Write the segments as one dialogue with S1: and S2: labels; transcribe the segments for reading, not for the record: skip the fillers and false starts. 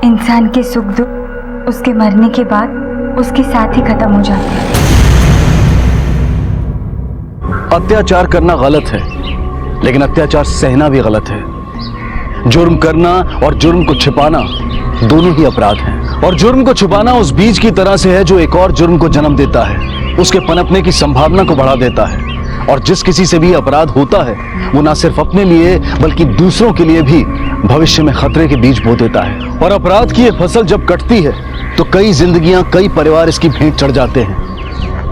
S1: इंसान के सुख दुख उसके मरने के बाद उसके साथ ही खत्म हो जाते हैं।
S2: अत्याचार करना गलत है, लेकिन अत्याचार सहना भी गलत है। जुर्म करना और जुर्म को छिपाना दोनों ही अपराध हैं। और जुर्म को छुपाना उस बीज की तरह से है जो एक और जुर्म को जन्म देता है, उसके पनपने की संभावना को बढ़ा देता है। और जिस किसी से भी अपराध होता है वो ना सिर्फ अपने लिए बल्कि दूसरों के लिए भी भविष्य में खतरे के बीज बो देता है। और अपराध की ये फसल जब कटती है तो कई जिंदगियां, कई परिवार इसकी भेंट चढ़ जाते हैं।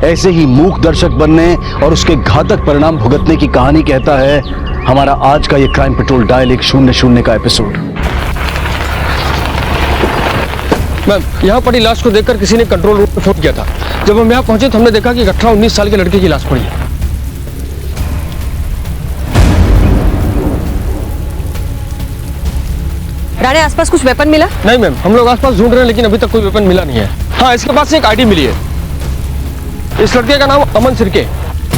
S2: ऐसे ही मूक दर्शक बनने और उसके घातक परिणाम भुगतने की कहानी कहता है हमारा आज का ये क्राइम पेट्रोल डायल 100 का एपिसोड।
S3: मैम, यहाँ पड़ी लाश को देखकर किसी ने कंट्रोल रूम में फोन किया था। जब हम यहाँ पहुंचे तो हमने देखा कि 18-19 साल के लड़के की लाश पड़ी है।
S4: राणे, आसपास कुछ वेपन मिला?
S3: नहीं मैम, हम लोग आसपास ढूंढ रहे हैं लेकिन अभी तक कोई वेपन मिला नहीं है। हाँ, इसके पास से एक आईडी मिली है। इस लड़के का नाम अमन सिरके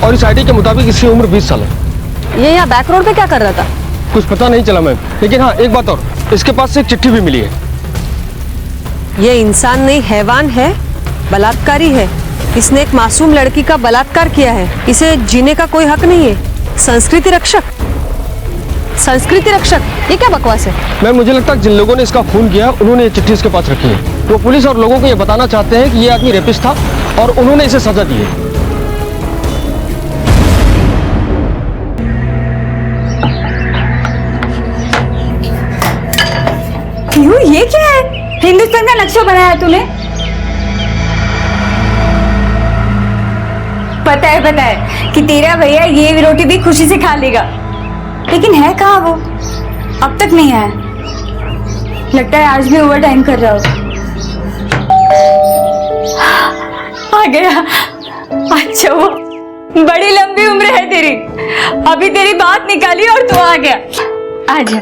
S3: और इस आईडी के मुताबिक इसकी उम्र 20 साल है।
S4: ये यहाँ बैक रोड पे क्या कर रहा था?
S3: कुछ पता नहीं चला मैम, लेकिन हाँ एक बात और, इसके पास से एक चिट्ठी भी मिली है।
S4: ये इंसान नहीं हैवान है, बलात्कारी है। इसने एक मासूम लड़की का बलात्कार किया है। इसे जीने का कोई हक नहीं है। संस्कृति रक्षक, संस्कृति रक्षक, ये क्या बकवास है?
S3: मैम, मुझे लगता है जिन लोगों ने इसका खून किया उन्होंने ये चिट्ठी इसके पास रखी है। वो पुलिस और लोगों को ये बताना चाहते हैं कि ये आदमी रेपिस्ट था और उन्होंने इसे सजा दी है।
S1: क्यों, ये क्या है? हिंदुस्तान का नक्शा बनाया तूने? पता है कि तेरा भैया ये रोटी भी खुशी से खा लेगा, लेकिन है कहाँ वो? अब तक नहीं आया। लगता है आज भी ओवर टाइम कर रहा हो। आ गया। अच्छा, वो बड़ी लंबी उम्र है तेरी। अभी तेरी बात निकाली और तू आ गया। आजा।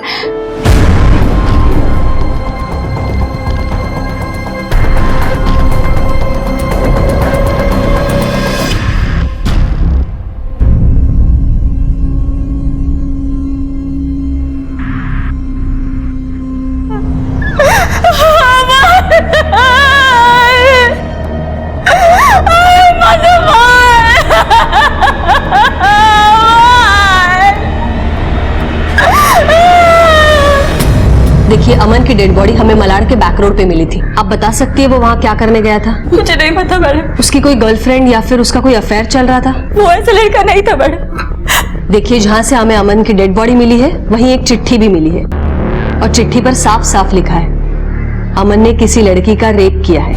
S4: देखिए, अमन की डेड बॉडी हमें मलाड़ के बैक रोड पे मिली थी। आप बता सकती है वो वहाँ क्या करने गया था?
S1: मुझे नहीं पता मैडम।
S4: उसकी कोई गर्लफ्रेंड या फिर उसका कोई अफेयर चल रहा था?
S1: वो ऐसा लड़का नहीं था मैडम।
S4: देखिए, जहाँ से हमें अमन की डेड बॉडी मिली है वहीं एक चिट्ठी भी मिली है और चिट्ठी पर साफ साफ लिखा है अमन ने किसी लड़की का रेप किया है।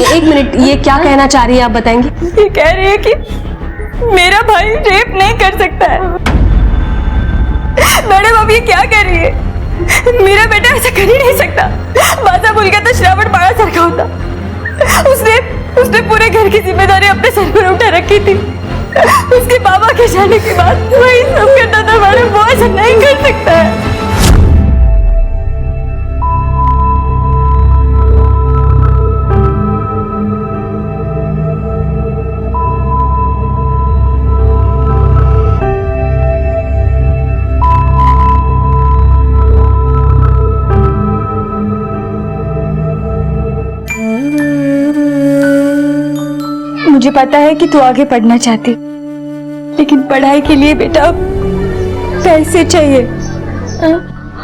S4: एक मिनट, ये क्या कहना चाह रही है आप बताएंगी?
S1: ये कह रही है कि मेरा भाई रेप नहीं कर सकता है। मैडम, अब ये क्या कर रही है? मेरा बेटा ऐसा कर ही नहीं सकता। बाजा भूल गया तो श्रावण बाड़ा सर का होता। उसने पूरे घर की जिम्मेदारी अपने सर पर उठा रखी थी। उसके बाबा के जाने के बाद वही सब करता था। मैडम, वो ऐसा नहीं कर सकता है। मुझे पता है कि तू आगे पढ़ना चाहती, लेकिन पढ़ाई के लिए बेटा पैसे चाहिए।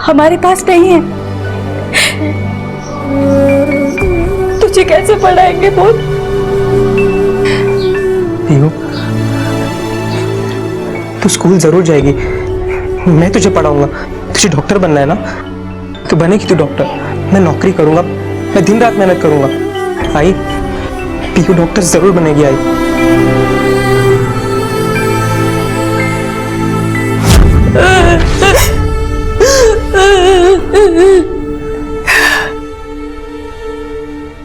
S1: हमारे पास नहीं है। तुझे कैसे पढ़ाएंगे बोल?
S5: पीहू, तू स्कूल जरूर जाएगी, मैं तुझे पढ़ाऊंगा। तुझे डॉक्टर बनना है ना, तो बनेगी तू डॉक्टर। मैं नौकरी करूंगा, मैं दिन रात मेहनत करूंगा। आई, पीहू डॉक्टर जरूर बनेगी। आई,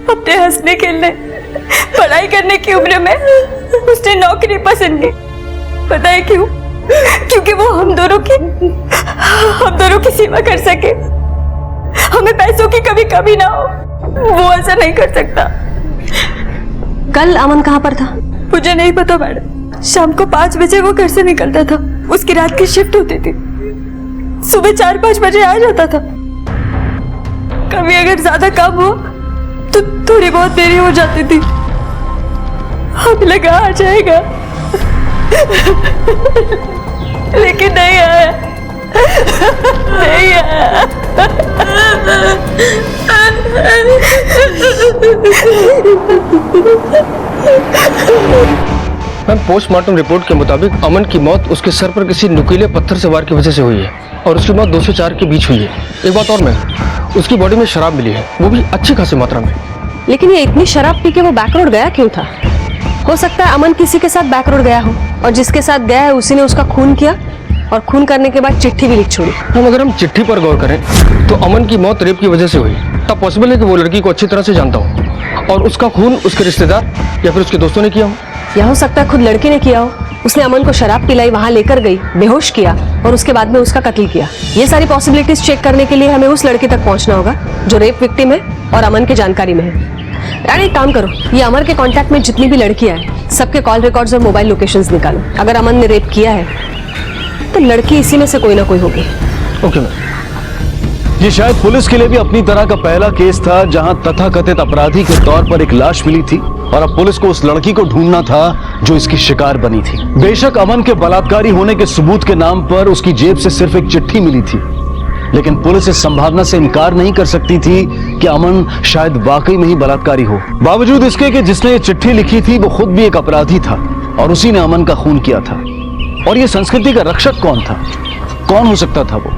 S1: अपने हंसने खेलने पढ़ाई करने की उम्र में उसने नौकरी पसंद की। पता है क्यों? क्योंकि वो हम दोनों की सेवा कर सके, हमें पैसों की कभी कमी ना हो। वो ऐसा नहीं कर सकता।
S4: कल अमन कहाँ पर था?
S1: मुझे नहीं पता मैडम। शाम को 5 बजे वो घर से निकलता था। उसकी रात की शिफ्ट होती थी। सुबह 4-5 बजे आ जाता था। कभी अगर ज्यादा काम हुआ तो थोड़ी बहुत देरी हो जाती थी। हमें लगा आ जाएगा, लेकिन नहीं आया, नहीं आया।
S3: मैम, पोस्टमार्टम रिपोर्ट के मुताबिक अमन की मौत उसके सर पर किसी नुकीले पत्थर से वार की वजह से हुई है और उसकी मौत 2 से 4 के बीच हुई है। एक बात और मैम, उसकी बॉडी में शराब मिली है, वो भी अच्छी खासी मात्रा में।
S4: लेकिन ये इतनी शराब पी के वो बैक रोड गया क्यों था? हो सकता है अमन किसी के साथ बैक रोड गया हो और जिसके साथ गया है उसी ने उसका खून किया और खून करने के बाद चिट्ठी भी लिख छोड़ी।
S3: हम अगर हम चिट्ठी पर गौर करें तो अमन की मौत रेप की वजह से हुई। तब पॉसिबल है कि वो लड़की को अच्छी तरह से जानता हो और उसका खून उसके रिश्तेदार या फिर उसके दोस्तों ने किया हो।
S4: या हो सकता है खुद लड़की ने किया हो। उसने अमन को शराब पिलाई, वहां लेकर गई, बेहोश किया और उसके बाद में उसका कत्ल किया। ये सारी पॉसिबिलिटीज चेक करने के लिए हमें उस लड़की तक पहुंचना होगा जो रेप विक्टिम है और अमन के जानकारी में है। यानी एक काम करो, ये अमर के कांटेक्ट में जितनी भी लड़कियां हैं सबके कॉल रिकॉर्ड्स और मोबाइल लोकेशंस निकालो। अगर अमन ने रेप किया है तो लड़की इसी में से कोई ना कोई होगी।
S3: Okay ma'am.
S2: ये शायद पुलिस के लिए भी अपनी तरह का पहला केस था जहां तथाकथित अपराधी के तौर पर एक लाश मिली थी और अब पुलिस को उस लड़की को ढूंढना था जो इसकी शिकार बनी थी। बेशक अमन के बलात्कारी होने के सबूत के नाम पर उसकी जेब से सिर्फ एक चिट्ठी मिली थी, लेकिन पुलिस इस संभावना से इनकार नहीं कर सकती थी कि अमन शायद वाकई में ही बलात्कारी हो। बावजूद इसके कि जिसने ये चिट्ठी लिखी थी वो खुद भी एक अपराधी था और उसी ने अमन का खून किया था। और ये संस्कृति का रक्षक कौन था? कौन हो सकता था वो?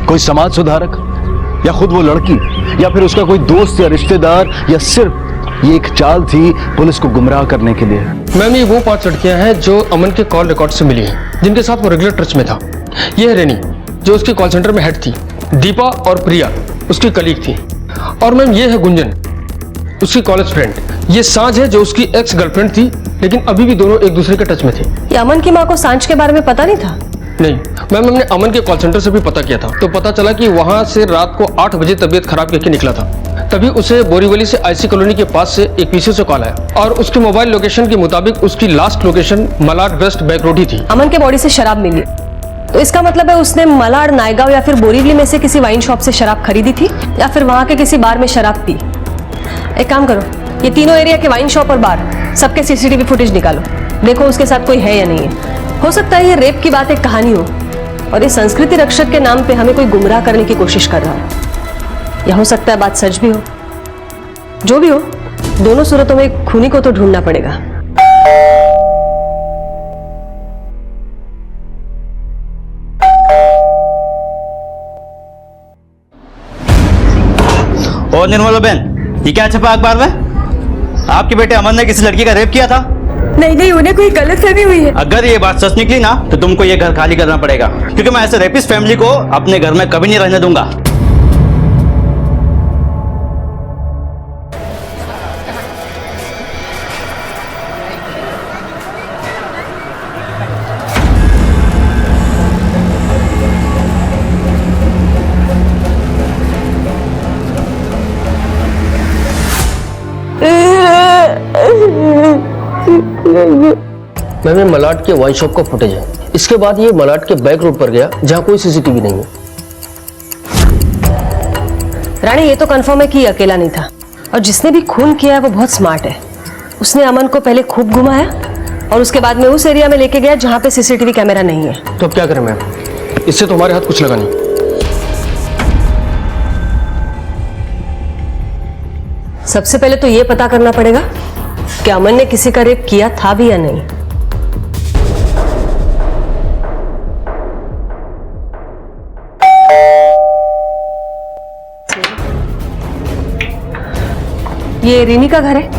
S2: कोई समाज सुधारक या खुद वो लड़की या फिर उसका कोई दोस्त या रिश्तेदार, या सिर्फ ये एक चाल थी पुलिस को गुमराह करने के लिए?
S3: मैम, ये वो 5 लड़कियां हैं जो अमन के कॉल रिकॉर्ड से मिली हैं, जिनके साथ वो रेगुलर टच में था। ये है रेनी जो उसके कॉल सेंटर में हेड थी, दीपा और प्रिया उसकी कलीग थी, और मैम ये है गुंजन उसकी कॉलेज फ्रेंड। ये सांझ है जो उसकी एक्स गर्लफ्रेंड थी, लेकिन अभी भी दोनों एक दूसरे के टच में थे।
S4: ये अमन की माँ को सांझ के बारे में पता नहीं था?
S3: नहीं मैम, हमने अमन के कॉल सेंटर से भी पता किया था, तो पता चला कि वहां से रात को 8 बजे तबीयत खराब करके निकला था। तभी उसे बोरीवली से आईसी कॉलोनी के पास से एक पीछे से कॉल आया और उसके मोबाइल लोकेशन के मुताबिक उसकी last location Malad west back road ही थी।
S4: अमन के बॉडी से शराब मिली, तो इसका मतलब है उसने मलाड, नायगांव या फिर बोरीवली में से किसी वाइन शॉप से शराब खरीदी थी या फिर वहां के किसी बार में शराब पी। एक काम करो, ये तीनों एरिया के वाइन शॉप और बार सबके सीसीटीवी फुटेज निकालो, देखो उसके साथ कोई है या नहीं है। हो सकता है ये रेप की बात एक कहानी हो और ये संस्कृति रक्षक के नाम पे हमें कोई गुमराह करने की कोशिश कर रहा हो, या हो सकता है बात सच भी हो। जो भी हो, दोनों सूरतों में खूनी को तो ढूंढना पड़ेगा।
S6: और निर्मला बहन, ये क्या छपा अखबार में? आपके बेटे अमन ने किसी लड़की का रेप किया था?
S1: नहीं, उन्हें कोई गलतफहमी हुई है।
S6: अगर ये बात सच निकली ना तो तुमको ये घर खाली करना पड़ेगा, क्योंकि मैं ऐसे रेपिस्ट फैमिली को अपने घर में कभी नहीं रहने दूंगा।
S3: मैम, ये मलाड के वाइन शॉप का फुटेज है। इसके बाद ये मलाड के बैक रोड पर गया जहाँ कोई सीसीटीवी नहीं है।
S4: रानी, ये तो कंफर्म है कि ये अकेला नहीं था और जिसने भी खून किया है वो बहुत स्मार्ट है। उसने अमन को पहले खूब घुमाया और उसके बाद में उस एरिया में लेके गया जहाँ पे सीसीटीवी कैमरा नहीं है।
S3: तो अब क्या करें मैम? इससे तो हमारे हाथ कुछ लगा नहीं।
S4: सबसे पहले तो ये पता करना पड़ेगा कि अमन ने किसी का रेप किया था भी या नहीं। ये रीनी का घर है,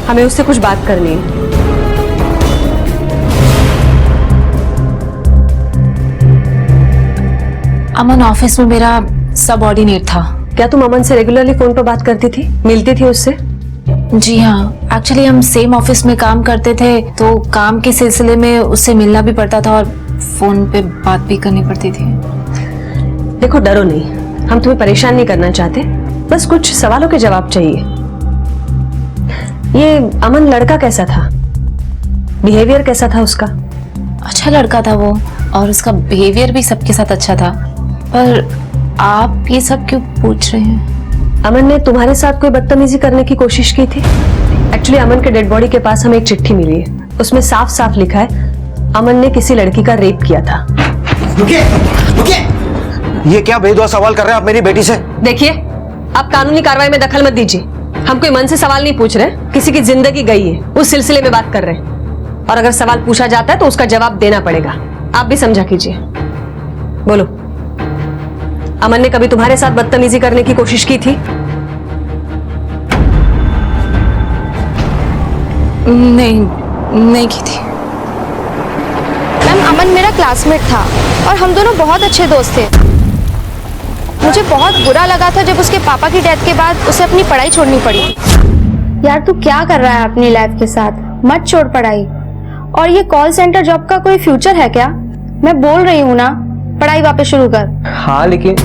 S4: हमें उससे कुछ बात करनी है।
S7: अमन ऑफिस में मेरा सबऑर्डिनेट था।
S4: क्या तुम अमन से रेगुलरली फोन पर बात करती थी, मिलती थी उससे?
S7: जी हाँ, एक्चुअली हम सेम ऑफिस में काम करते थे, तो काम के सिलसिले में उससे मिलना भी पड़ता था और फोन पे बात भी करनी पड़ती थी।
S4: देखो, डरो नहीं, हम तुम्हें परेशान नहीं करना चाहते, बस कुछ सवालों के जवाब चाहिए। ये अमन लड़का कैसा था, बिहेवियर कैसा था उसका?
S7: अच्छा लड़का था वो, और उसका बिहेवियर भी सबके साथ अच्छा था। पर आप ये सब क्यों पूछ रहे हैं?
S4: अमन ने तुम्हारे साथ कोई बदतमीजी करने की कोशिश की थी? एक्चुअली अमन के डेड बॉडी के पास हमें एक चिट्ठी मिली है, उसमें साफ साफ लिखा है अमन ने किसी लड़की का रेप किया था।
S8: रुकिए, रुकिए। ये क्या बेदुआ सवाल कर रहे हैं आप मेरी बेटी से?
S4: देखिए, आप कानूनी कार्रवाई में दखल मत दीजिए। हम कोई मन से सवाल नहीं पूछ रहे, किसी की जिंदगी गई है उस सिलसिले में बात कर रहे हैं। और अगर सवाल पूछा जाता है तो उसका जवाब देना पड़ेगा। आप भी समझा कीजिए। बोलो, अमन ने कभी तुम्हारे साथ बदतमीजी करने की कोशिश की थी?
S7: नहीं की थी।
S9: मैम, अमन मेरा क्लासमेट था और हम दोनों बहुत अच्छे दोस्त थे। मुझे बहुत बुरा लगा था जब उसके पापा की डेथ के बाद उसे अपनी पढ़ाई छोड़नी पड़ी। यार तू क्या कर रहा है अपनी लाइफ के साथ? मत छोड़ पढ़ाई। और ये कॉल सेंटर जॉब का कोई फ्यूचर है क्या? मैं बोल रही हूँ ना, पढ़ाई वापस शुरू कर।
S5: हाँ लेकिन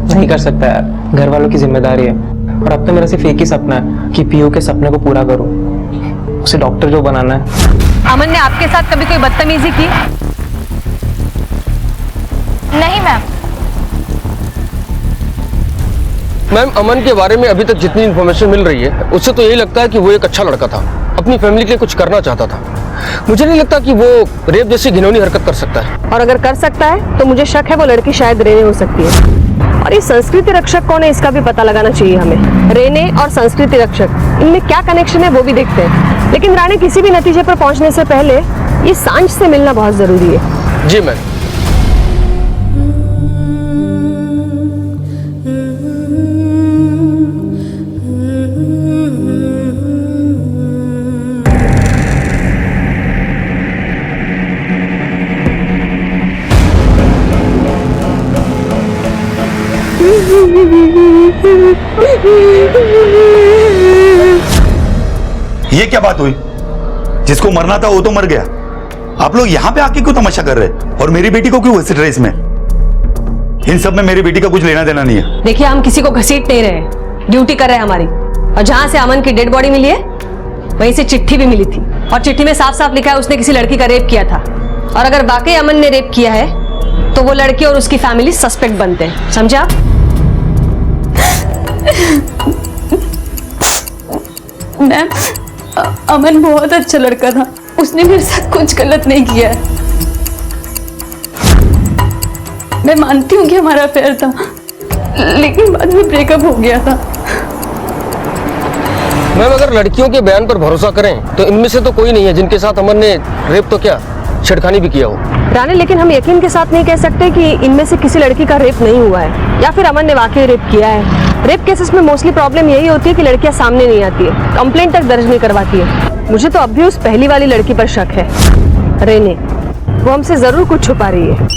S5: नहीं कर सकता यार, घर वालों की जिम्मेदारी है। और अब तो मेरा सिर्फ एक ही सपना है कि पीयू के सपने को पूरा करूं, उसे डॉक्टर जो बनाना है।
S4: अमन ने आपके साथ कभी कोई बदतमीजी की?
S9: नहीं मैम।
S3: मैम, अमन के बारे में अभी तक जितनी इन्फॉर्मेशन मिल रही है उससे तो यही लगता है कि वो एक अच्छा लड़का था, अपनी फैमिली के लिए कुछ करना चाहता था। मुझे नहीं लगता कि वो रेप जैसी घिनौनी हरकत कर सकता है।
S4: और अगर कर सकता है तो मुझे शक है वो लड़की शायद रेने हो सकती है। और ये संस्कृति रक्षक कौन है इसका भी पता लगाना चाहिए हमें। रेने और संस्कृति रक्षक, इनमें क्या कनेक्शन है वो भी देखते हैं। लेकिन राणे, किसी भी नतीजे पर पहुंचने से पहले ये सांझ से मिलना बहुत जरूरी है।
S3: जी मैम।
S10: ये क्या बात हुई? जिसको मरना था वो तो मर गया, आप लोग यहाँ पे आके क्यों तमाशा कर रहे हैं? और मेरी बेटी को क्यों घसीट रहे इसमें? इन सब में मेरी बेटी का कुछ लेना देना नहीं है।
S4: देखिए, हम किसी को घसीट नहीं रहे, ड्यूटी कर रहे हैं हमारी। और जहां से अमन की डेड बॉडी मिली है वहीं से चिट्ठी भी मिली थी, और चिट्ठी में साफ साफ लिखा है उसने किसी लड़की का रेप किया था। और अगर वाकई अमन ने रेप किया है तो वो लड़की और उसकी फैमिली सस्पेक्ट बनते हैं, समझा?
S1: मैम, अमन बहुत अच्छा लड़का था, उसने मेरे साथ कुछ गलत नहीं किया है। मैं मानती हूँ कि हमारा अफेयर था, लेकिन बाद में ब्रेकअप हो गया था।
S3: मैम, अगर लड़कियों के बयान पर भरोसा करें तो इनमें से तो कोई नहीं है जिनके साथ अमन ने रेप तो क्या, छेड़खानी भी किया हो।
S4: राणे, लेकिन हम यकीन के साथ नहीं कह सकते कि इनमें से किसी लड़की का रेप नहीं हुआ है या फिर अमन ने वाकई रेप किया है। रेप केसेस में मोस्टली प्रॉब्लम यही होती है कि लड़कियां सामने नहीं आती है, कंप्लेंट तक दर्ज नहीं करवाती है। मुझे तो अब भी उस पहली वाली लड़की पर शक है, रेने। वो हमसे जरूर कुछ छुपा रही है।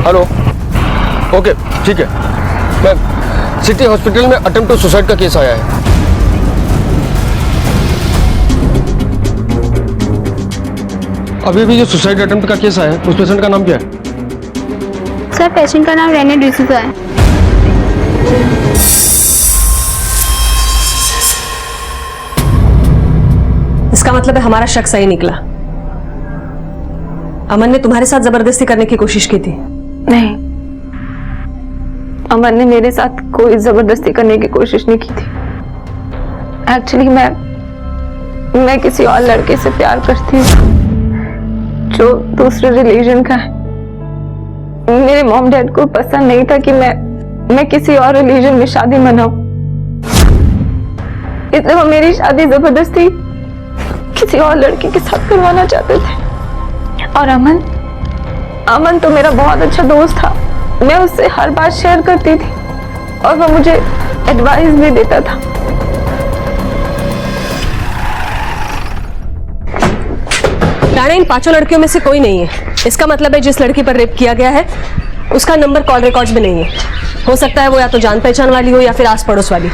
S3: हेलो, ओके, ठीक है। मैम, सिटी हॉस्पिटल में अटेम्प्ट टू सुसाइड का केस आया है। अभी भी जो सुसाइड अटेम्प्ट का केस आया है उस पेशेंट का नाम क्या है?
S9: सर, पेशेंट का नाम रेने डिसूजा है।
S4: इसका मतलब है हमारा शक सही निकला। अमन ने तुम्हारे साथ जबरदस्ती करने की कोशिश की थी?
S1: नहीं, अमन ने मेरे साथ कोई जबरदस्ती करने की कोशिश नहीं की थी। एक्चुअली मैं किसी और लड़के से प्यार करती हूँ जो दूसरे रिलीजन का है। मेरे मॉम डैड को पसंद नहीं था कि मैं किसी और रिलीजन में शादी मनाऊं, इसलिए वो मेरी शादी जबरदस्ती किसी और लड़के के साथ करवाना चाहते थे। और अमन तो मेरा बहुत अच्छा दोस्त था, मैं उससे हर बात शेयर करती थी और वो मुझे एडवाइस भी देता था।
S4: राणा, इन पांचों लड़कियों में से कोई नहीं है। इसका मतलब है जिस लड़की पर रेप किया गया है उसका नंबर कॉल रिकॉर्ड्स में नहीं है। हो सकता है वो या तो जान पहचान वाली हो या फिर आस पड़ोस वाली।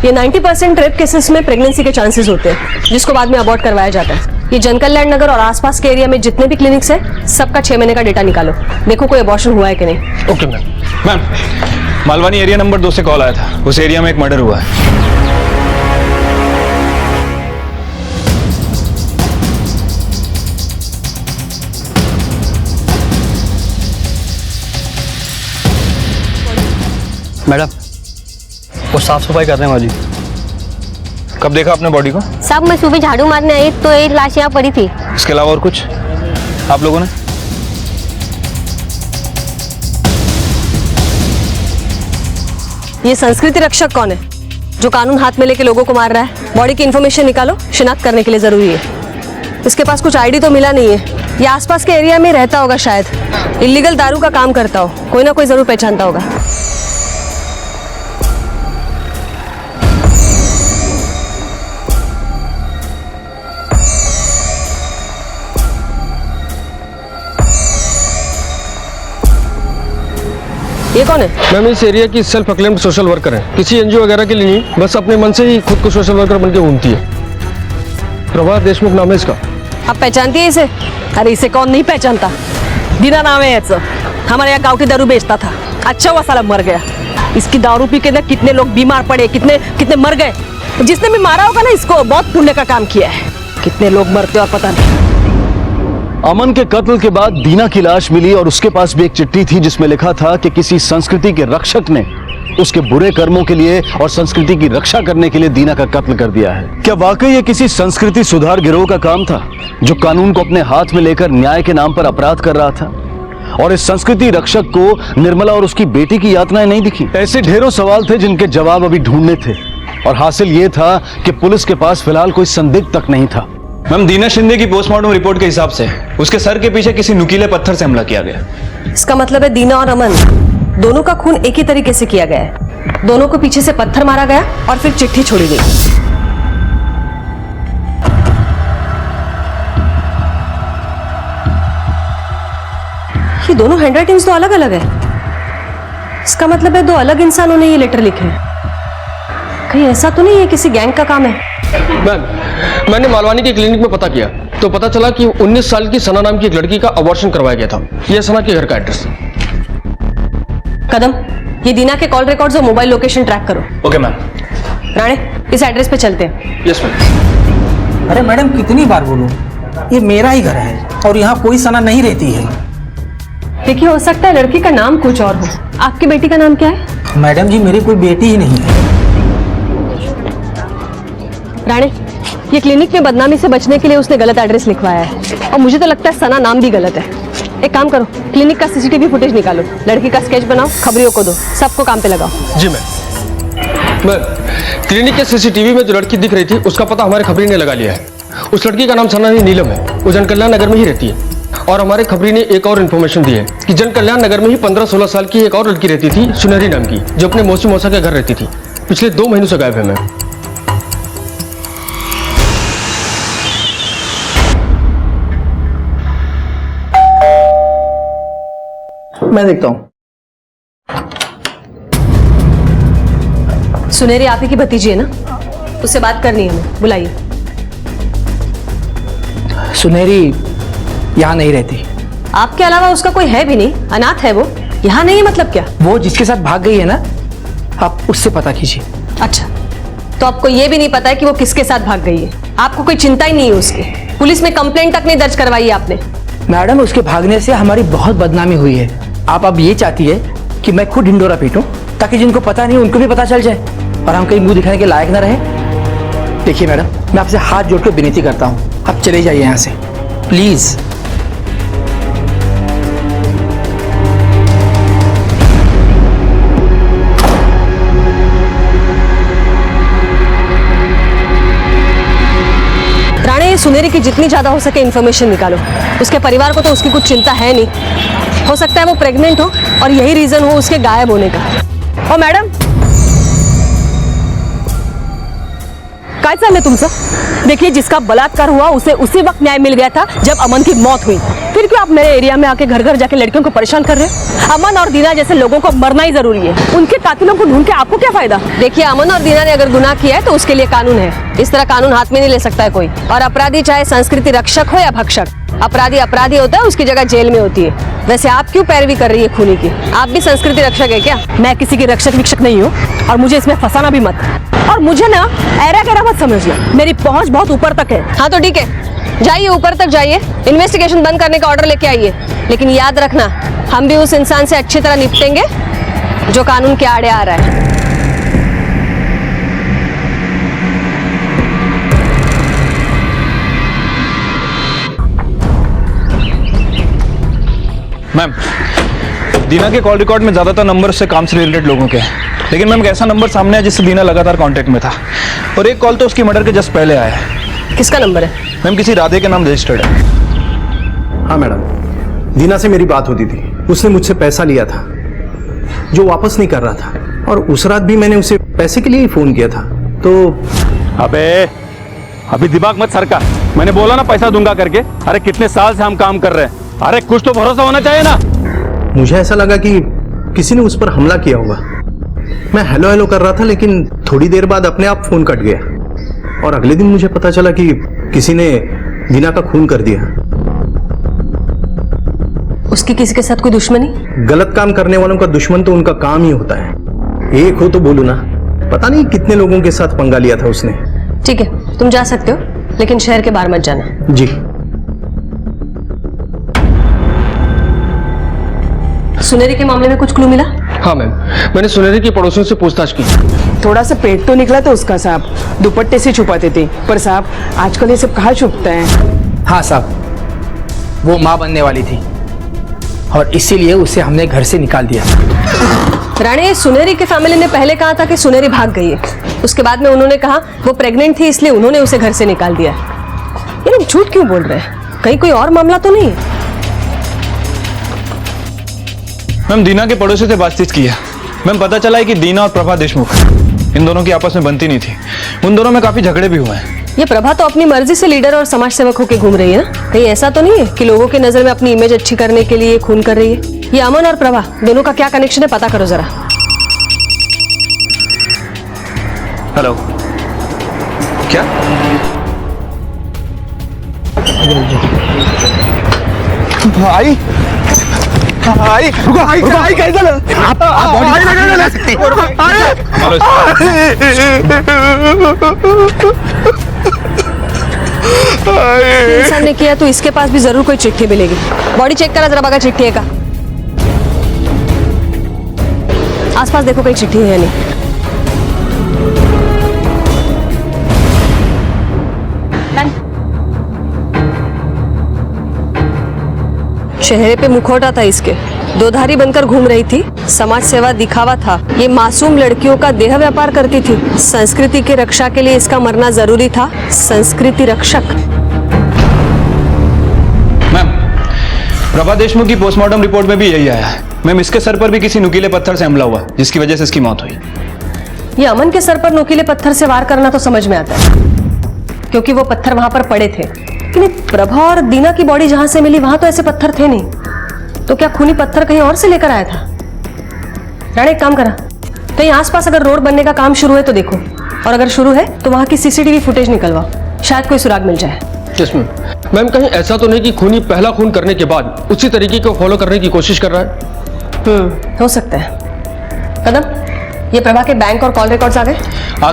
S4: ये 90% रेप केसेस में प्रेगनेंसी के चांसेस होते हैं जिसको बाद में अबॉर्ट करवाया जाता है। ये जनकल्याण नगर और आसपास के एरिया में जितने भी क्लिनिक्स है सबका 6 महीने का डेटा निकालो, देखो कोई अबॉर्शन हुआ है कि नहीं।
S3: Okay ma'am.
S11: Ma'am, Malvani area number 2 से कॉल आया था, उस एरिया में एक मर्डर हुआ है।
S2: मैडम, वो साफ सफाई करने वाली।
S11: कब देखा आपने बॉडी को?
S12: साहब मैं सुबह झाड़ू मारने आई तो एक लाश यहाँ पड़ी थी।
S11: इसके अलावा और कुछ आप लोगों ने?
S4: ये संस्कृति रक्षक कौन है जो कानून हाथ में लेके लोगों को मार रहा है? बॉडी की इंफॉर्मेशन निकालो, शिनाख्त करने के लिए जरूरी है। इसके पास कुछ आईडी तो मिला नहीं है। ये आसपास के एरिया में रहता होगा, शायद इलीगल दारू का काम करता हो, कोई ना कोई जरूर पहचानता होगा। ये कौन है?
S3: मैम इस एरिया की सेल्फ अक्लेम्ड सोशल वर्कर है, किसी एनजीओ वगैरह के लिए नहीं, बस अपने मन से ही खुद को सोशल वर्कर बनके घूमती है। प्रभा देशमुख नाम है इसका।
S4: आप पहचानती है इसे? अरे इसे कौन नहीं पहचानता, दीना नाम है इसका। हमारे यहाँ गाँव की दारू बेचता था, अच्छा हुआ साला मर गया। इसकी दारू पी के ना कितने लोग बीमार पड़े, कितने कितने मर गए। जिसने भी मारा होगा ना इसको, बहुत पुण्य का काम किया है। कितने लोग मरते और पता नहीं।
S2: अमन के कत्ल के बाद दीना की लाश मिली और उसके पास भी एक चिट्ठी थी जिसमें लिखा था कि किसी संस्कृति के रक्षक ने उसके बुरे कर्मों के लिए और संस्कृति की रक्षा करने के लिए दीना का कत्ल कर दिया है। क्या वाकई ये किसी संस्कृति सुधार गिरोह का काम था जो कानून को अपने हाथ में लेकर न्याय के नाम पर अपराध कर रहा था? और इस संस्कृति रक्षक को निर्मला और उसकी बेटी की यातनाएं नहीं दिखी? ऐसे ढेरों सवाल थे जिनके जवाब अभी ढूंढने थे, और हासिल ये था कि पुलिस के पास फिलहाल कोई संदिग्ध तक नहीं था।
S11: मैम, दीना शिंदे की पोस्टमार्टम रिपोर्ट के हिसाब से उसके सर के पीछे किसी नुकीले पत्थर से हमला किया गया।
S4: इसका मतलब है दीना और अमन दोनों का खून एक ही तरीके से किया गया है। दोनों को पीछे से पत्थर मारा गया और फिर चिट्ठी छोड़ी गई। ये दोनों हैंडराइटिंग्स तो अलग अलग है। इसका मतलब है दो अलग इंसानों ने ये लेटर लिखे हैं। कहीं ऐसा तो नहीं है किसी गैंग का काम है?
S3: मैम, मैंने मालवानी के क्लिनिक में पता किया तो पता चला कि 19 साल की सना नाम की एक लड़की का अबॉर्शन करवाया गया था। यह सना के घर का एड्रेस।
S4: कदम, ये दीना के कॉल रिकॉर्ड्स और मोबाइल लोकेशन ट्रैक करो।
S11: Okay ma'am.
S4: राणे, इस एड्रेस पे चलते हैं।
S3: Yes ma'am.
S5: अरे मैडम कितनी बार बोलूं, ये मेरा ही घर है और यहाँ कोई सना नहीं रहती है।
S4: देखिए, हो सकता है लड़की का नाम कुछ और हो। आपकी बेटी का नाम क्या है?
S5: मैडम जी, मेरी कोई बेटी ही नहीं है।
S4: राणे, ये क्लिनिक में बदनामी से बचने के लिए उसने गलत एड्रेस लिखवाया है और मुझे तो लगता है सना नाम भी गलत है। एक काम करो, क्लिनिक का सीसीटीवी फुटेज निकालो, लड़की का स्केच बनाओ, खबरियों को दो, सबको काम पे लगाओ।
S3: जी मैम। क्लिनिक के सीसीटीवी में जो लड़की दिख रही थी उसका पता हमारे खबरी ने लगा लिया है। उस लड़की का नाम सना नीलम है, वो जनकल्याण नगर में ही रहती है। और हमारे खबरी ने एक और इन्फॉर्मेशन दी है कि जनकल्याण नगर में ही 15-16 साल की एक और लड़की रहती थी, सुनहरी नाम की, जो अपने मौसी मौसा के घर रहती थी। पिछले 2 महीनों से गायब है मैम।
S5: मैं देखता हूँ।
S4: सुनहरी आप ही की भतीजी है ना? उससे बात करनी है, हमें बुलाइए।
S5: सुनहरी यहाँ नहीं रहती।
S4: आपके अलावा उसका कोई है भी नहीं, अनाथ है वो। यहाँ नहीं है मतलब क्या?
S5: वो जिसके साथ भाग गई है ना, आप उससे पता कीजिए।
S4: अच्छा, तो आपको ये भी नहीं पता है कि वो किसके साथ भाग गई है? आपको कोई चिंता ही नहीं है उसकी? पुलिस में कंप्लेंट तक नहीं दर्ज करवाई है आपने?
S5: मैडम, उसके भागने से हमारी बहुत बदनामी हुई है। आप अब ये चाहती है कि मैं खुद ढिंडोरा पीटूं ताकि जिनको पता नहीं उनको भी पता चल जाए और हम कहीं मुंह दिखाने के लायक ना रहे? देखिए मैडम, मैं आपसे हाथ जोड़ के विनती करता हूँ, आप चले जाइए यहाँ से प्लीज।
S4: राणे, सुनहरी की जितनी ज्यादा हो सके इन्फॉर्मेशन निकालो। उसके परिवार को तो उसकी कुछ चिंता है नहीं। हो सकता है वो प्रेग्नेंट हो और यही रीजन हो उसके गायब होने का। ओ मैडम, काय चाललंय तुमचं? देखिए, जिसका बलात्कार हुआ उसे उसी वक्त न्याय मिल गया था जब अमन की मौत हुई। फिर क्यों आप मेरे एरिया में आके घर घर जाके लड़कियों को परेशान कर रहे हो? अमन और दीना जैसे लोगों को मरना ही जरूरी है। उनके कातिलों को ढूंढ के आपको क्या फायदा? देखिए, अमन और दीना ने अगर गुनाह किया है तो उसके लिए कानून है। इस तरह कानून हाथ में नहीं ले सकता है कोई। और अपराधी चाहे संस्कृति रक्षक हो या भक्षक, अपराधी अपराधी होता है, उसकी जगह जेल में होती है। वैसे आप क्यों पैरवी कर रही है खूनी की? आप भी संस्कृति रक्षक है क्या? मैं किसी की रक्षक विक्षक नहीं हूँ और मुझे इसमें फंसाना भी मत। और मुझे ना ऐरा गैरा मत समझिए, मेरी पहुंच बहुत ऊपर तक है। हाँ तो ठीक है, जाइए ऊपर तक जाइए, इन्वेस्टिगेशन बंद करने का ऑर्डर लेके आइए। लेकिन याद रखना, हम भी उस इंसान से अच्छी तरह निपटेंगे जो कानून के आड़े आ रहा है।
S11: मैम, दीना के कॉल रिकॉर्ड में ज्यादातर नंबर उससे काम से रिलेटेड लोगों के हैं, लेकिन मैम एक ऐसा नंबर सामने है जिससे दीना लगातार कांटेक्ट में था, और एक कॉल तो उसकी मर्डर के जस्ट पहले आया है।
S4: किसका नंबर है?
S11: मैम, किसी राधे के नाम रजिस्टर्ड है।
S8: हाँ मैडम, दीना से मेरी बात होती थी। उसने मुझसे पैसा लिया था जो वापस नहीं कर रहा था, और उस रात भी मैंने उसे पैसे के लिए ही फोन किया था। तो
S2: अबे अभी दिमाग मत सरका, मैंने बोला ना पैसा दूंगा करके। अरे कितने साल से हम काम कर रहे हैं, अरे कुछ तो भरोसा होना चाहिए ना।
S8: मुझे ऐसा लगा कि किसी ने उस पर हमला किया होगा। मैं हेलो हेलो कर रहा था, लेकिन थोड़ी देर बाद अपने आप फोन कट गया, और अगले दिन मुझे पता चला कि किसी ने दीना का खून कर दिया।
S4: उसकी किसी के साथ कोई दुश्मनी?
S8: गलत काम करने वालों का दुश्मन तो उनका काम ही होता है। एक हो तो बोलू ना, पता नहीं कितने लोगों के साथ पंगा लिया था उसने।
S4: ठीक है, तुम जा सकते हो, लेकिन शहर के बाहर मत जाना।
S8: जी।
S4: सुनेरी के मामले में कुछ क्लू मिला?
S3: हाँ मैम, मैंने सुनेरी की पड़ोसियों से पूछताछ की।
S13: थोड़ा सा पेट तो निकला था उसका साहब, दुपट्टे से छुपाते थे, पर साहब आजकल ये सब कहाँ छुपता है?
S5: हाँ साहब, वो माँ बनने वाली थी और इसीलिए उसे हमने घर से निकाल दिया।
S4: राणे, सुनेरी के फैमिली ने पहले कहा था कि सुनेरी भाग गई है। उसके बाद में उन्होंने कहा वो प्रेग्नेंट थी, इसलिए उन्होंने उसे घर से निकाल दिया। ये लोग झूठ क्यों बोल रहे हैं? कहीं कोई और मामला तो नहीं है?
S11: मैम, दीना के पड़ोसी से बातचीत की है। मैम, पता चला है कि दीना और प्रभा देशमुख, इन दोनों की आपस में बनती नहीं थी। उन दोनों में काफी झगड़े भी हुए हैं।
S4: ये प्रभा तो अपनी मर्जी से लीडर और समाज सेवक होकर घूम रही है ना? कहीं ऐसा तो नहीं है कि लोगों की नजर में अपनी इमेज अच्छी करने के लिए खून कर रही है? ये अमन और प्रभा दोनों का क्या कनेक्शन है, पता करो जरा।
S11: हेलो, क्या?
S8: भाई भाई रुको, भाई कैसे आप बॉडी नहीं ले सकते।
S4: इंसान ने किया तो इसके पास भी जरूर कोई चिट्ठी मिलेगी। बॉडी चेक करा जरा, बगा चिट्ठी है का। आसपास देखो कहीं चिट्ठी है या नहीं। चेहरे पे मुखौटा था इसके, दोधारी बनकर घूम रही थी, समाज सेवा दिखावा था, ये मासूम लड़कियों का देह व्यापार करती थी, संस्कृति की रक्षा के लिए इसका मरना जरूरी था, संस्कृति रक्षक।
S11: मैम, प्रभा देशमुख की पोस्टमार्टम रिपोर्ट में भी यही आया है। मैम, इसके सर पर भी किसी नुकीले पत्थर से हमला हुआ, जिसकी वजह से इसकी मौत हुई।
S4: ये अमन के सर पर नुकीले पत्थर से वार करना तो समझ में आता है, क्योंकि वो पत्थर वहां पर पड़े थे, लेकिन प्रभा और दीना की बॉडी जहां से मिली वहां तो ऐसे पत्थर थे नहीं। तो क्या खूनी पत्थर कहीं और से लेकर आया था? राणे, एक काम करा, कहीं आसपास अगर रोड बनने का काम शुरू है तो देखो, और अगर शुरू है तो वहां की सीसीटीवी फुटेज निकलवाओ, शायद कोई सुराग मिल जाए।
S3: Yes ma'am. मैम, कहीं ऐसा तो नहीं कि खूनी पहला खून करने के बाद उसी तरीके को फॉलो करने की कोशिश कर रहा है?
S4: हो सकता है। कदम, ये प्रभा के बैंक और कॉल रिकॉर्ड्स आ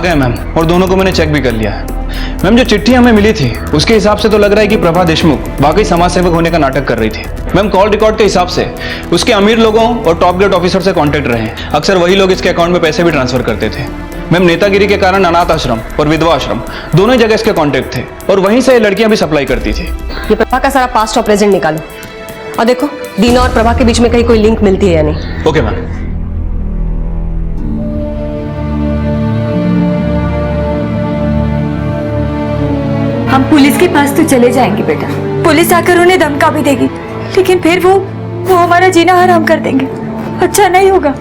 S4: गए
S11: मैम, और दोनों को मैंने चेक भी कर लिया है। मैम, जो चिट्ठी हमें मिली थी उसके हिसाब से तो लग रहा है कि प्रभा देशमुख वाकई समाज सेवक होने का नाटक कर रही थी। मैम, कॉल रिकॉर्ड के हिसाब से उसके अमीर लोगों और टॉप ग्रेड ऑफिसर से कांटेक्ट रहे हैं। अक्सर वही लोग इसके अकाउंट में पैसे भी ट्रांसफर करते थे। मैम, नेतागिरी के कारण अनाथ आश्रम और विधवा आश्रम दोनों ही जगह इसके कांटेक्ट थे, और वहीं से लड़कियां भी सप्लाई करती थी।
S4: ये प्रभा का सारा पास्ट और प्रेजेंट निकालो, और देखो दीना और प्रभा के बीच में कहीं कोई लिंक मिलती है या नहीं।
S11: Okay ma'am.
S1: हम पुलिस के पास तो चले जाएंगे बेटा, पुलिस आकर उन्हें धमका भी देगी, लेकिन फिर वो हमारा जीना हराम कर देंगे। अच्छा नहीं होगा,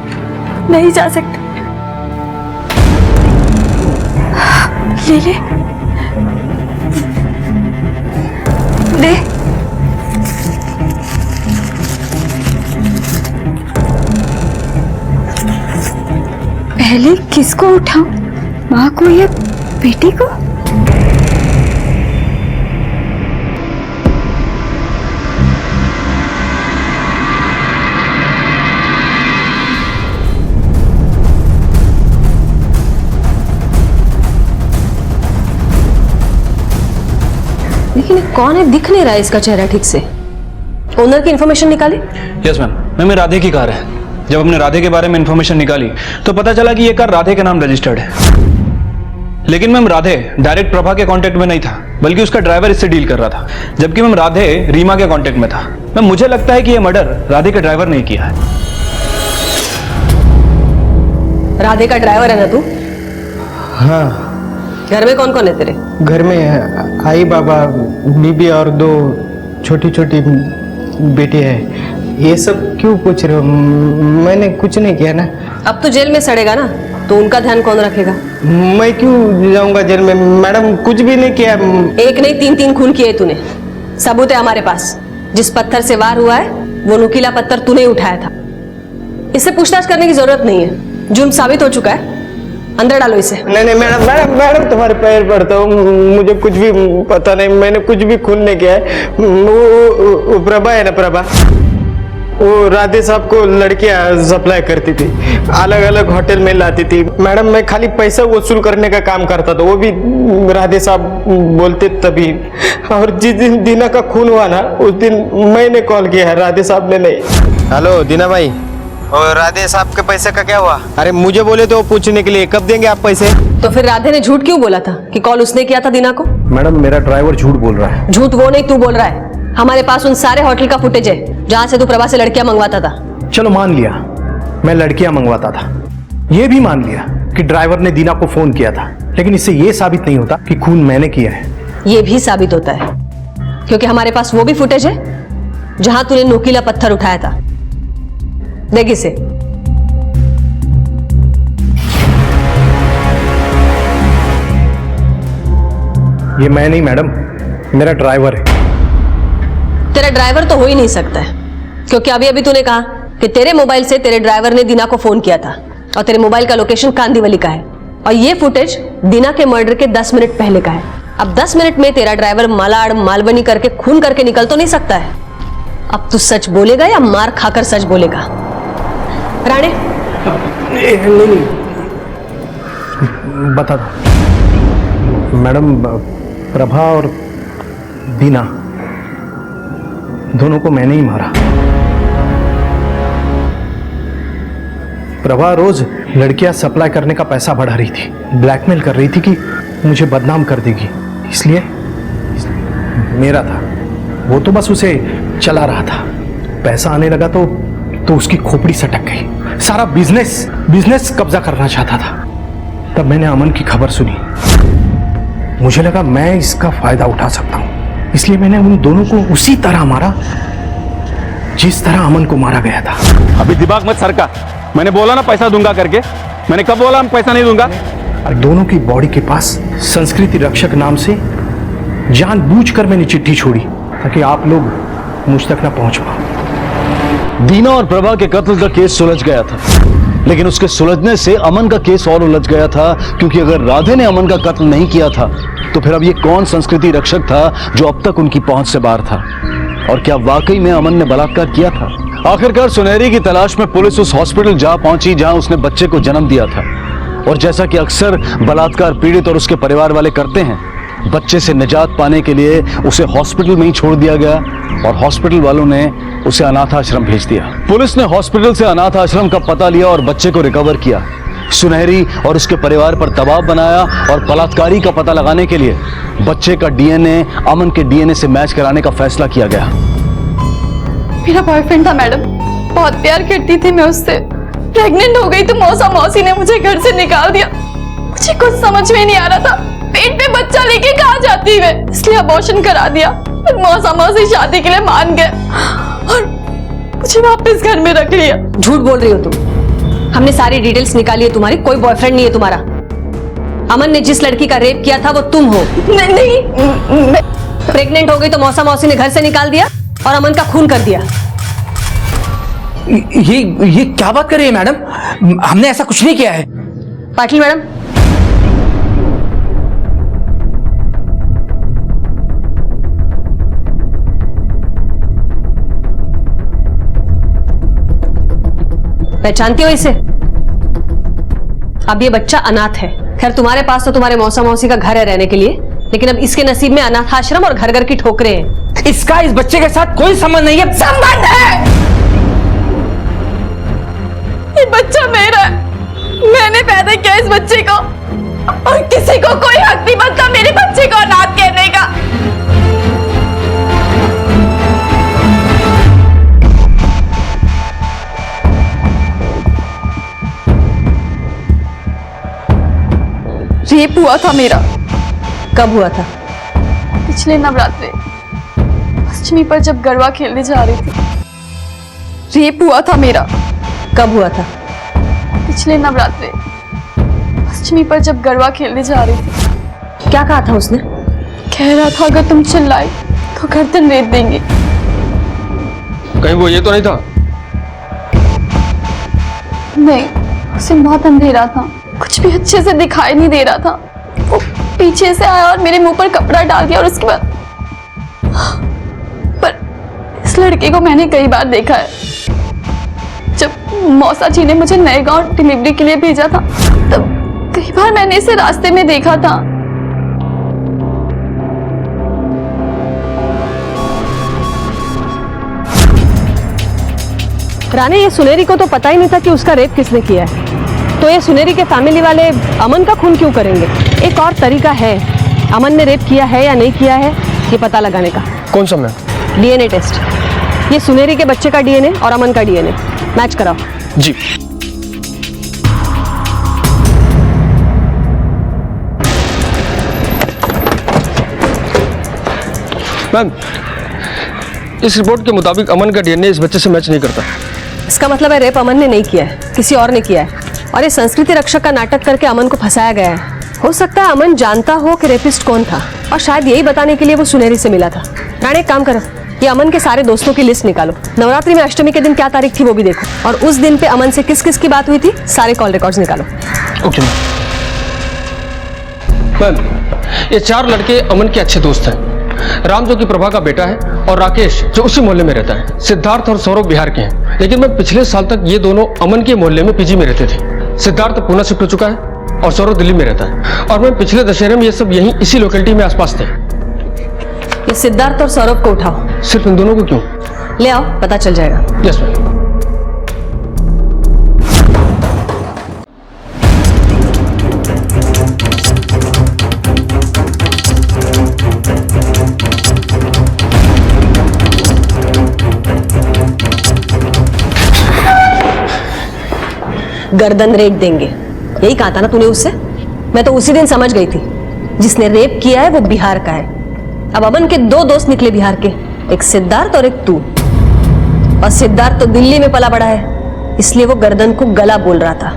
S1: नहीं जा सकते। ले ले, दे। पहले किसको उठाऊं, माँ को या बेटी को?
S4: लेकिन कौन है, दिख नहीं रहा है इसका चेहरा ठीक से। ओनर की इंफॉर्मेशन निकाली?
S11: यस मैम, मैम, राधे की कार है। जब हमने राधे के बारे में इंफॉर्मेशन निकाली तो पता चला कि ये कार राधे के नाम रजिस्टर्ड है। लेकिन मैम राधे डायरेक्ट प्रभा के कांटेक्ट में नहीं था, बल्कि उसका ड्राइवर इससे डील कर रहा था, जबकि मैम राधे रीमा के कांटेक्ट में था। मैम मुझे लगता है कि ये मर्डर राधे के ड्राइवर ने किया है।
S4: राधे का ड्राइवर है ना तू?
S5: हाँ।
S4: घर में कौन कौन है तेरे?
S5: घर में आई, बाबा, बीबी और 2 छोटी छोटी बेटी है। ये सब क्यों पूछ रहे हो? मैंने कुछ नहीं किया ना।
S4: अब तो जेल में सड़ेगा ना, तो उनका ध्यान कौन रखेगा?
S5: मैं क्यों जाऊंगा जेल में? मैडम कुछ भी नहीं किया।
S4: एक नहीं 3 खून किए तूने। सबूत है हमारे पास। जिस पत्थर से वार हुआ है वो नुकीला पत्थर तूने उठाया था। इससे पूछताछ करने की जरूरत नहीं है, जुर्म साबित हो चुका है। अंदर डालो इसे।
S5: नहीं मैडम तुम्हारे पैर पड़ता हूँ, मुझे कुछ भी पता नहीं, मैंने कुछ भी खून नहीं किया है। वो प्रभा है ना, प्रभा, वो राधे साहब को लड़कियां सप्लाई करती थी, अलग अलग होटल में लाती थी। मैडम मैं खाली पैसा वसूल करने का काम करता था, वो भी राधे साहब बोलते तभी। और जिस दिन दीना का खून हुआ ना, उस दिन मैंने कॉल किया है, राधे साहब ने नहीं। हेलो दीना भाई, और राधे साहब के पैसे का क्या हुआ? अरे मुझे बोले तो पूछने के लिए, कब देंगे आप पैसे?
S4: तो फिर राधे ने झूठ क्यों बोला था कि कॉल उसने किया था दीना को?
S8: मैडम मेरा ड्राइवर झूठ बोल रहा है।
S4: झूठ वो नहीं तू बोल रहा है। हमारे पास उन सारे होटल का फुटेज है जहाँ से तू प्रभा से लड़कियां मंगवाता था।
S8: चलो मान लिया मैं लड़कियां मंगवाता था, ये भी मान लिया कि ड्राइवर ने दीना को फोन किया था, लेकिन इससे ये साबित नहीं होता कि खून मैंने किया है।
S4: ये भी साबित होता है, क्योंकि हमारे पास वो भी फुटेज है जहां तूने नुकीला पत्थर उठाया था। देख इसे।
S8: ये मैं नहीं मैडम, मेरा ड्राइवर है।
S4: तेरा ड्राइवर तो हो ही नहीं सकता है, क्योंकि अभी अभी तूने कहा कि तेरे मोबाइल से तेरे ड्राइवर ने दीना को फोन किया था, और तेरे मोबाइल का लोकेशन कांदीवली का है, और ये फुटेज दीना के मर्डर के 10 मिनट पहले का है। अब 10 मिनट में तेरा ड्राइवर मालाड़ मालवनी करके खून करके निकल तो नहीं सकता है। अब तू सच बोलेगा या मार खाकर सच बोलेगा? राणे
S8: नहीं बता दो मैडम, प्रभा और दीना दोनों को मैंने ही मारा। प्रभा रोज लड़कियां सप्लाई करने का पैसा बढ़ा रही थी, ब्लैकमेल कर रही थी कि मुझे बदनाम कर देगी, इसलिए मेरा था वो तो बस उसे चला रहा था। पैसा आने लगा तो उसकी खोपड़ी सटक गई। सारा बिजनेस कब्जा करना चाहता था। तब मैंने अमन की खबर सुनी, मुझे लगा मैं इसका फायदा उठा सकता हूं, इसलिए मैंने उन दोनों को उसी तरह मारा जिस तरह अमन को मारा गया था।
S2: अभी दिमाग मत सरका, मैंने बोला ना पैसा दूंगा करके। मैंने कब बोला मैं पैसा नहीं दूंगा?
S8: दोनों की बॉडी के पास संस्कृति रक्षक नाम से जानबूझकर मैंने चिट्ठी छोड़ी ताकि आप लोग मुझ तक ना पहुंच पाओ।
S2: दीना और प्रभा के कत्ल का केस सुलझ गया था, लेकिन उसके सुलझने से अमन का केस और उलझ गया था, क्योंकि अगर राधे ने अमन का कत्ल नहीं किया था तो फिर अब ये कौन संस्कृति रक्षक था जो अब तक उनकी पहुंच से बाहर था, और क्या वाकई में अमन ने बलात्कार किया था? आखिरकार सुनहरी की तलाश में पुलिस उस हॉस्पिटल जा पहुंची जहां उसने बच्चे को जन्म दिया था, और जैसा कि अक्सर बलात्कार पीड़ित और उसके परिवार वाले करते हैं, बच्चे से निजात पाने के लिए उसे हॉस्पिटल में ही छोड़ दिया गया, और हॉस्पिटल वालों ने उसे अनाथ आश्रम भेज दिया। पुलिस ने हॉस्पिटल से अनाथ आश्रम का पता लिया और बच्चे को रिकवर किया। सुनहरी और उसके परिवार पर दबाव बनाया और बलात्कारी का पता लगाने के लिए बच्चे का डीएनए अमन के डीएनए से मैच कराने का फैसला किया गया।
S1: मेरा बॉयफ्रेंड था मैडम, बहुत प्यार करती थी मैं उससे। प्रेग्नेंट हो गई तो मौसी ने मुझे घर से निकाल दिया। मुझे कुछ समझ में नहीं आ रहा था, पेट पे बच्चा लेके कहाँ जाती है, इसलिए अबॉर्शन करा दिया। मौसी शादी के लिए मान गए और मुझे वापस घर में रख लिया।
S4: झूठ बोल रही हो तुम, हमने सारी डिटेल्स निकाली है तुम्हारी, कोई बॉयफ्रेंड नहीं है तुम्हारा। अमन ने जिस लड़की का रेप किया था वो तुम हो।
S1: नहीं,
S4: प्रेग्नेंट हो गई तो मौसी ने घर से निकाल दिया और अमन का खून कर दिया।
S14: ये क्या बात कर रही है मैडम? हमने ऐसा कुछ नहीं किया है।
S4: पाटिल मैडम, पहचानती हो इसे? अब ये बच्चा अनाथ है। खैर तुम्हारे पास तो तुम्हारे मौसी का घर है रहने के लिए, लेकिन अब इसके नसीब में अनाथ आश्रम और घर घर की ठोकरें हैं।
S14: इसका इस बच्चे के साथ कोई संबंध नहीं है।
S1: संबंध है, ये बच्चा मेरा है, मैंने पैदा किया इस बच्चे को और किसी को कोई हक नहीं बनता मेरे बच्चे को अनाथ कहने का। रेप हुआ था मेरा।
S4: कब हुआ था?
S1: पिछले नवरात्रे अष्टमी पर जब गरबा खेलने जा रही थी। रेप हुआ था मेरा।
S4: कब हुआ था?
S1: पिछले नवरात्रे अष्टमी पर जब गरबा खेलने जा रही थी।
S4: क्या कहा था उसने?
S1: कह रहा था अगर तुम चिल्लाए तो गर्दन रेत देंगे।
S3: कहीं वो ये तो नहीं था?
S1: नहीं, उसे बहुत अंधेरा था, कुछ भी अच्छे से दिखाई नहीं दे रहा था। वो पीछे से आया और मेरे मुंह पर कपड़ा डाल दिया और उसके बाद पर इस लड़के को मैंने कई बार देखा है। जब मौसा जी ने मुझे नए गांव डिलीवरी के लिए भेजा था तब कई बार मैंने इसे रास्ते में देखा था।
S4: रानी, ये सुनेरी को तो पता ही नहीं था कि उसका रेप किसने किया है, तो ये सुनेरी के फैमिली वाले अमन का खून क्यों करेंगे? एक और तरीका है अमन ने रेप किया है या नहीं किया है ये पता लगाने का।
S3: कौन सा मैम?
S4: DNA test. ये सुनेरी के बच्चे का डीएनए और अमन का डीएनए मैच कराओ।
S3: जी। मैम, इस रिपोर्ट के मुताबिक अमन का डीएनए इस बच्चे से मैच नहीं करता।
S4: इसका मतलब है रेप अमन ने नहीं किया है, किसी और ने किया है और ये संस्कृति रक्षक का नाटक करके अमन को फंसाया गया है। हो सकता है अमन जानता हो कि रेपिस्ट कौन था और शायद यही बताने के लिए वो सुनेरी से मिला था। रानी, एक काम करो, ये अमन के सारे दोस्तों की लिस्ट निकालो। नवरात्रि में अष्टमी के दिन क्या तारीख थी वो भी देखो और उस दिन पे अमन से किस किस की बात हुई थी सारे कॉल रिकॉर्ड्स निकालो।
S3: ओके मैम, ये 4 लड़के अमन के अच्छे दोस्त हैं। राम जो कि प्रभा का बेटा है और राकेश जो उसी मोहल्ले में रहता है। सिद्धार्थ और सौरभ बिहार के हैं, लेकिन मैं पिछले साल तक ये दोनों अमन के मोहल्ले में पीजी में रहते थे। सिद्धार्थ पुणे शिफ्ट हो चुका है और सौरभ दिल्ली में रहता है और मैं पिछले दशहरे में ये सब यहीं इसी लोकेलिटी में आसपास थे।
S4: ये सिद्धार्थ और सौरभ को उठाओ।
S3: सिर्फ इन दोनों को क्यों?
S4: ले आओ, पता चल जाएगा।
S3: Yes ma'am.
S4: गर्दन रेट देंगे, यही कहा था ना तूने उससे? मैं तो उसी दिन समझ गई थी जिसने रेप किया है वो बिहार का है। अब अमन के 2 दोस्त निकले बिहार के, एक सिद्धार्थ और एक तू। और सिद्धार्थ तो दिल्ली में पला बड़ा है, इसलिए वो गर्दन को गला बोल रहा था।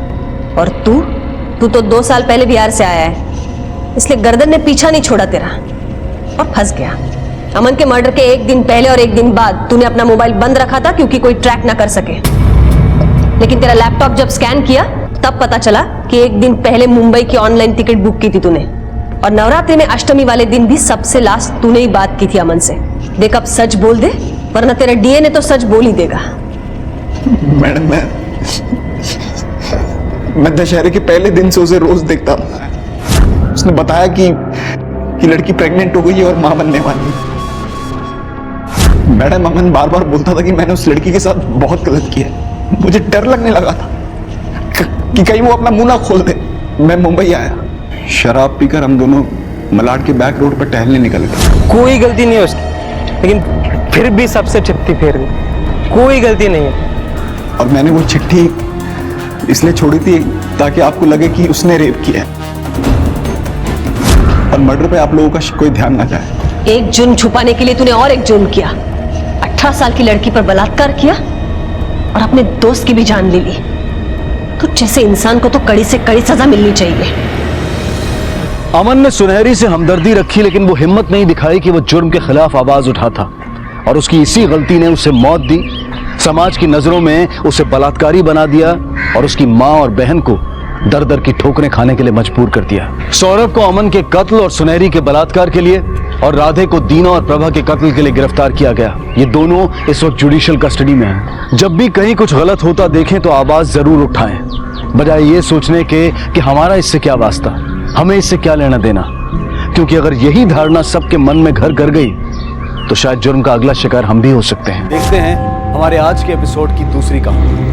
S4: और तू तो 2 साल पहले बिहार से आया है, इसलिए गर्दन ने पीछा नहीं छोड़ा तेरा और फंस गया। अमन के मर्डर के 1 दिन पहले और 1 दिन बाद तूने अपना मोबाइल बंद रखा था क्योंकि कोई ट्रैक ना कर सके, लेकिन तेरा लैपटॉप जब स्कैन किया तब पता चला कि 1 दिन पहले मुंबई की ऑनलाइन टिकट बुक की थी तूने और नवरात्रि में अष्टमी वाले दिन भी सबसे लास्ट तूने ही बात की थी अमन से। देख, अब सच बोल दे वरना तेरा डीएनए तो सच बोल ही देगा।
S15: मैडम, मैं दशहरे के पहले दिन से उसे रोज देखता हूँ। उसने बताया कि लड़की प्रेग्नेंट हो गई है और मां बनने वाली है। मैडम, अमन बार बार बोलता था कि मैंने उस लड़की के साथ बहुत गलत किया। मुझे डर लगने लगा था कि कहीं वो अपना मुंह ना खोल दे। मैं मुंबई आया, शराब पीकर हम दोनों मलाड के बैक रोड पर टहलने निकल गए।
S5: कोई गलती नहीं है उसकी, लेकिन फिर भी सबसे चिट्ठी फेर दी। कोई गलती नहीं है।
S15: और मैंने वो चिट्ठी इसलिए छोड़ी थी ताकि आपको लगे कि उसने रेप किया है और मर्डर पे आप लोगों का कोई ध्यान ना जाए।
S4: एक जुर्म छुपाने के लिए तूने और एक जुर्म किया। 18 साल की लड़की पर बलात्कार किया और अपने दोस्त की भी जान ले ली। तो जैसे इंसान को तो कड़ी से कड़ी सजा मिलनी चाहिए।
S2: अमन ने सुनहरी से हमदर्दी रखी, लेकिन वो हिम्मत नहीं दिखाई कि वो जुर्म के खिलाफ आवाज उठाता और उसकी इसी गलती ने उसे मौत दी। समाज की नजरों में उसे बलात्कारी बना दिया और उसकी मां और बहन को दर दर की ठोकरें खाने के लिए मजबूर कर दिया। सौरभ को अमन के कत्ल और सुनहरी के बलात्कार के लिए और राधे को दीना और प्रभा के कत्ल के लिए गिरफ्तार किया गया। ये दोनों इस वक्त जुडिशियल कस्टडी में हैं। जब भी कहीं कुछ गलत होता देखें तो आवाज जरूर उठाएं, बजाय ये सोचने के कि हमारा इससे क्या वास्ता, हमें इससे क्या लेना देना। क्योंकि अगर यही धारणा सबके मन में घर कर गई तो शायद जुर्म का अगला शिकार हम भी हो सकते हैं। देखते हैं हमारे आज के एपिसोड की दूसरी कहानी।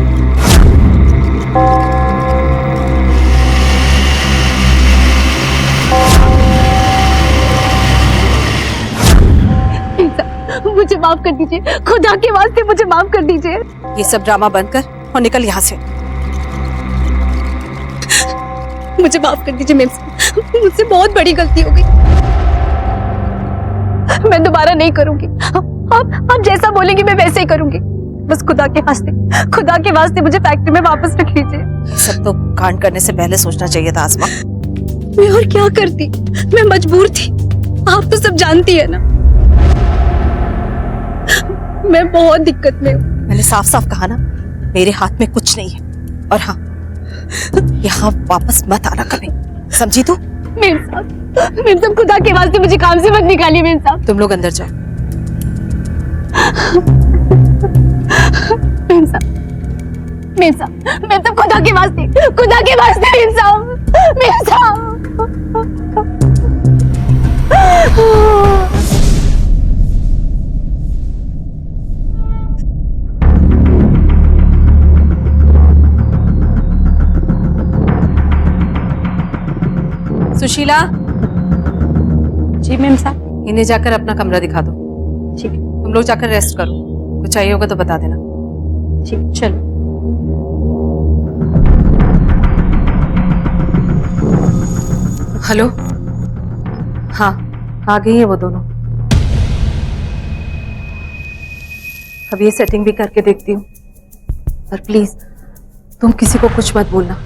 S16: माफ कर दीजिए, खुदा के वास्ते मुझे माफ कर दीजिए।
S4: ये सब ड्रामा बंद कर और निकल यहाँ से।
S16: मुझे माफ कर दीजिए मेम साहब, मुझसे बहुत बड़ी गलती हो गई। मैं दोबारा नहीं करूंगी। आप जैसा बोलेंगी मैं वैसे ही करूंगी। बस खुदा के वास्ते मुझे फैक्ट्री में वापस रख लीजिए।
S4: सब तो कांड करने से पहले सोचना चाहिए था आसमा।
S16: मैं और क्या करती, मैं मजबूर थी। आप तो सब जानती है ना, मैं बहुत दिक्कत में हूँ।
S4: मैंने साफ साफ कहा ना, मेरे हाथ में कुछ नहीं है। और हाँ, यहाँ वापस मत आना कभी, समझी तू?
S16: मेम साहब खुदा के वास्ते मुझे काम से मत निकालिए मेम साहब।
S4: तुम लोग अंदर जाओ।
S16: मेम साहब खुदा के वास्ते मेम साहब।
S4: सुशीला।
S16: जी मेम साहब।
S4: इन्हें जाकर अपना कमरा दिखा दो।
S16: ठीक है।
S4: तुम लोग जाकर रेस्ट करो, कुछ चाहिए होगा तो बता देना।
S16: ठीक, चलो।
S4: हेलो। हाँ, आ गई है वो दोनों। अब ये सेटिंग भी करके देखती हूँ। और प्लीज तुम किसी को कुछ मत बोलना,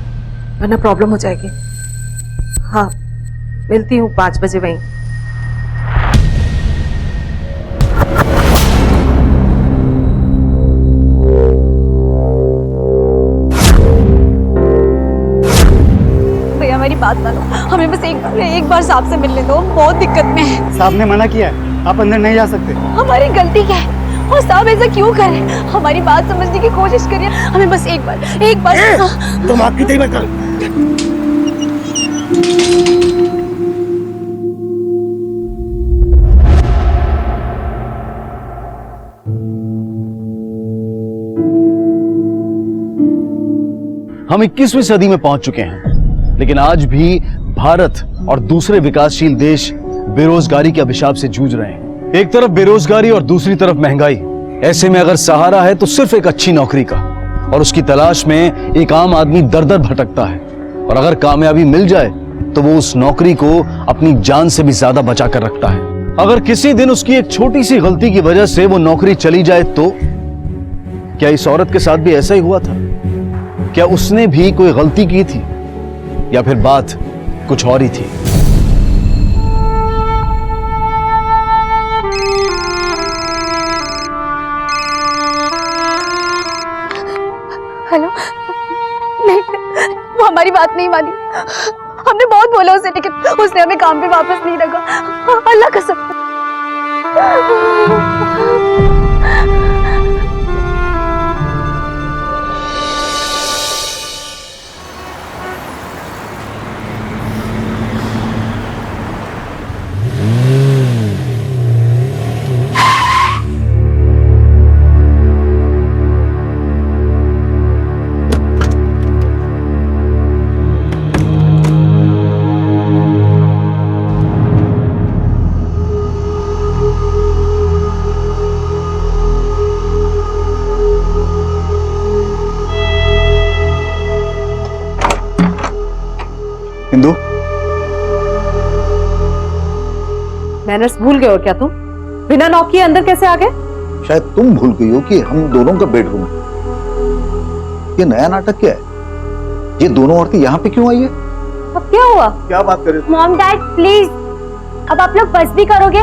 S4: वरना प्रॉब्लम हो जाएगी। हाँ, मिलती हूँ 5 बजे वहीं।
S16: भैया हमारी बात मानो, हमें बस एक बार साहब से मिलने दो, बहुत दिक्कत में है।
S17: साहब ने मना किया है, आप अंदर नहीं जा सकते।
S16: हमारी गलती क्या है और साहब ऐसा क्यों कर रहे हैं? हमारी बात समझने की कोशिश करिए, हमें बस एक बार।
S17: तुम आपकी तय मत करो।
S2: हम 21वीं सदी में पहुंच चुके हैं, लेकिन आज भी भारत और दूसरे विकासशील देश बेरोजगारी के अभिशाप से जूझ रहे हैं। एक तरफ बेरोजगारी और दूसरी तरफ महंगाई। ऐसे में अगर सहारा है तो सिर्फ एक अच्छी नौकरी का, और उसकी तलाश में एक आम आदमी दर दर भटकता है। और अगर कामयाबी मिल जाए तो वो उस नौकरी को अपनी जान से भी ज्यादा बचा कर रखता है। अगर किसी दिन उसकी एक छोटी सी गलती की वजह से वो नौकरी चली जाए तो क्या इस औरत के साथ भी ऐसा ही हुआ था? क्या उसने भी कोई गलती की थी, या फिर बात कुछ और ही थी?
S16: हेलो। नहीं, वो हमारी बात नहीं मानी। हमने बहुत बोला उसे, लेकिन उसने हमें काम पे वापस नहीं रखा। अल्लाह कसम।
S15: इंदु,
S4: मैनर्स भूल गए हो क्या तुम? बिना नॉक किए अंदर कैसे आ गए?
S15: शायद तुम भूल गई हो कि हम दोनों का बेडरूम है। ये नया नाटक क्या है? ये दोनों औरतें यहाँ पे क्यों आई है?
S16: अब क्या हुआ?
S15: क्या बात कर रहे हो?
S16: मॉम डैड प्लीज, अब आप लोग बस भी करोगे?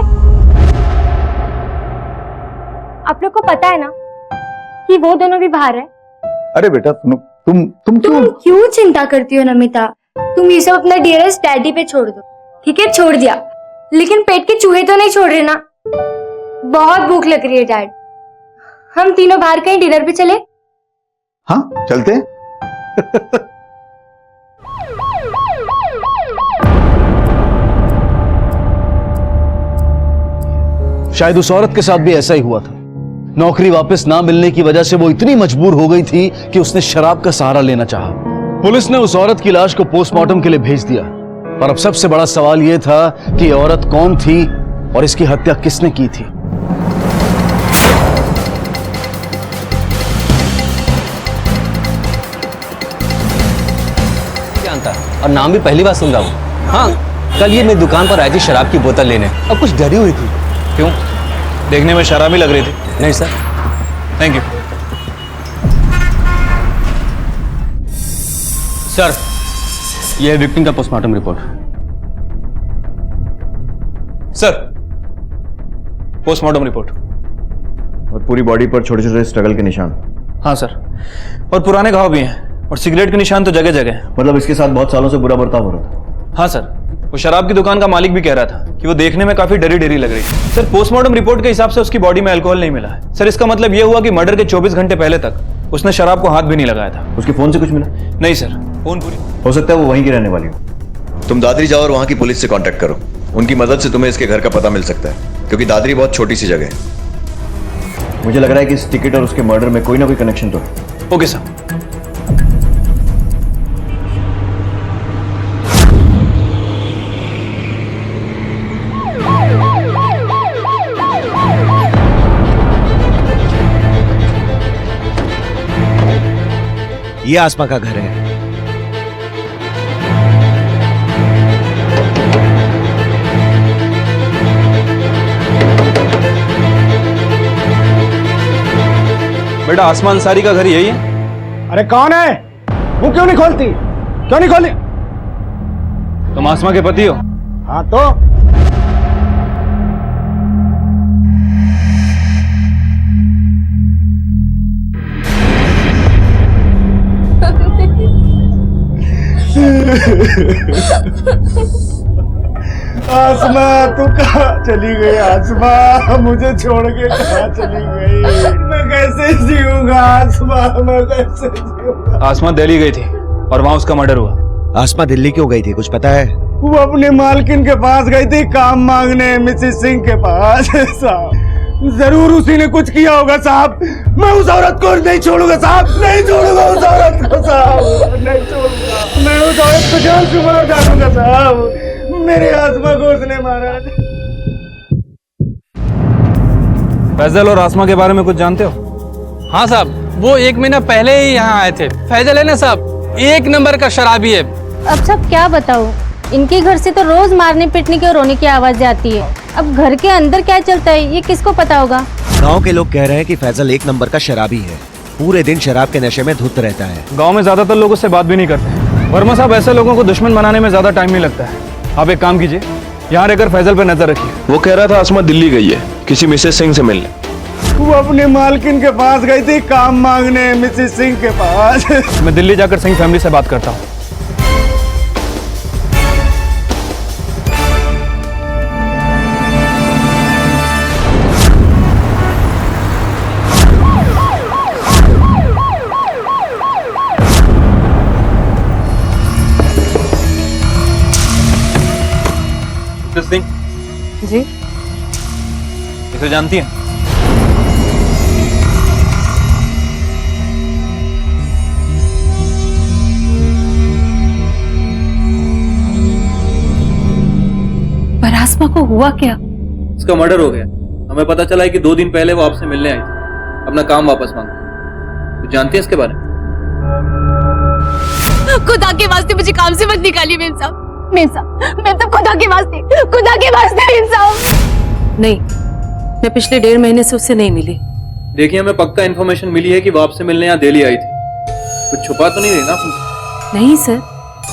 S16: आप लोग को पता है ना कि वो दोनों भी बाहर है।
S15: अरे बेटा तुम
S9: क्यों चिंता करती हो नमिता? तुम ये सब अपना डियरेस्ट डैडी पे छोड़ दो। ठीक है, छोड़ दिया, लेकिन पेट के चूहे तो नहीं छोड़ रहे ना? बहुत भूख लग रही है डैड, हम तीनों बाहर कहीं डिनर पे चले?
S15: हाँ चलते हैं।
S2: शायद उस औरत के साथ भी ऐसा ही हुआ था। नौकरी वापस ना मिलने की वजह से वो इतनी मजबूर हो गई थी कि उसने शराब का सहारा लेना चाहा। पुलिस ने उस औरत की लाश को पोस्टमार्टम के लिए भेज दिया, और अब सबसे बड़ा सवाल यह था कि ये औरत कौन थी और इसकी हत्या किसने की थी।
S18: और नाम भी पहली बार सुन रहा हूँ। हाँ, कल ये मेरी दुकान पर आई थी शराब की बोतल लेने और कुछ डरी हुई थी।
S11: क्यों? देखने में शराबी लग रही थी।
S18: नहीं सर।
S11: थैंक यू
S18: सर, ये है विक्टिम का postmortem report.
S11: Sir, postmortem report.
S15: और पूरी बॉडी पर छोटे छोटे स्ट्रगल के निशान।
S11: हाँ सर, और पुराने घाव भी हैं और सिगरेट के निशान तो जगह जगह हैं।
S15: मतलब इसके साथ बहुत सालों से बुरा बर्ताव हो रहा था।
S11: हाँ सर, वो शराब की दुकान का मालिक भी कह रहा था कि वो देखने में काफी डरी डरी लग रही थी। सर, पोस्टमार्टम रिपोर्ट के हिसाब से उसकी बॉडी में अल्कोहल नहीं मिला है। सर, इसका मतलब ये हुआ कि मर्डर के 24 घंटे पहले तक उसने शराब को हाथ भी नहीं लगाया था।
S15: उसके फोन से कुछ मिला?
S11: नहीं सर, फोन पूरी
S15: हो सकता है वो वहीं की रहने वाली हो।
S19: तुम दादरी जाओ और वहां की पुलिस से कांटेक्ट करो। उनकी मदद से तुम्हें इसके घर का पता मिल सकता है, क्योंकि दादरी बहुत छोटी सी जगह है।
S15: मुझे लग रहा है कि इस टिकट और उसके मर्डर में कोई ना कोई कनेक्शन तो है।
S11: Okay sir.
S20: ये आसमा का घर है।
S11: बेटा, आसमान अंसारी का घर यही है?
S17: अरे कौन है? वो क्यों नहीं खोलती? क्यों नहीं खोली?
S11: तुम आसमा के पति हो?
S17: हाँ तो आसमा, तू कहाँ चली गई? आसमा, मुझे छोड़ के कहाँ चली गई? मैं कैसे जीऊंगा आसमा? मैं कैसे जीऊंगा?
S11: आसमा दिल्ली गई थी और वहां उसका मर्डर हुआ।
S20: आसमा दिल्ली क्यों गई थी, कुछ पता है?
S17: वो अपने मालकिन के पास गई थी काम मांगने, मिसेस सिंह के पास। साहब, जरूर उसी ने कुछ किया होगा साहब। मैं उस औरत को नहीं छोड़ूंगा साहब, नहीं छोड़ूंगा उस औरत को साहब, नहीं छोड़ूंगा। मैं उस औरत को जान से मार डालूंगा साहब। मेरे आसमा को उसने मारा।
S11: फैजल और आसमा के बारे में कुछ जानते हो?
S3: हाँ साहब, वो 1 महीना पहले ही यहाँ आए थे। फैजल है ना साहब, 1 नंबर का शराबी है।
S12: अब सब क्या बताऊं, इनके घर से तो रोज मारने पीटने की और रोने की आवाजें आती है। अब घर के अंदर क्या चलता है ये किसको पता होगा?
S20: गांव के लोग कह रहे हैं कि फैजल 1 नंबर का शराबी है, पूरे दिन शराब के नशे में धुत रहता है।
S11: गांव में ज्यादातर लोग उससे बात भी नहीं करते। वर्मा साहब, ऐसे लोगों को दुश्मन बनाने में ज्यादा टाइम नहीं लगता है। आप एक काम कीजिए, यहाँ रहकर फैजल पे नजर रखिए।
S21: वो कह रहा था आसमा दिल्ली गई है किसी मिसेस सिंह से मिलने।
S17: वो अपने मालकिन के पास गई थी काम मांगने, मिसेस सिंह के पास।
S11: मैं दिल्ली जाकर सिंह फैमिली से बात करता हूँ। सिंह
S4: जी,
S11: इसे जानती हैं?
S4: पर आसमा को हुआ क्या?
S11: उसका मर्डर हो गया। हमें पता चला है कि 2 दिन पहले वो आपसे मिलने आई थी, अपना काम वापस मांगती। तो जानती है इसके बारे में?
S16: खुदा के वास्ते मुझे काम से मत निकालिए मेम साहब। मेम साहब, मैं तो खुदा के वास्ते मेम साहब।
S4: नहीं, मैं पिछले 1.5 महीने से उससे नहीं मिली।
S11: देखिए, हमें पक्का इन्फॉर्मेशन मिली है कि वो आपसे मिलने यहाँ दिल्ली आई थी। कुछ छुपा तो नहीं रही ना आप?
S4: नहीं सर,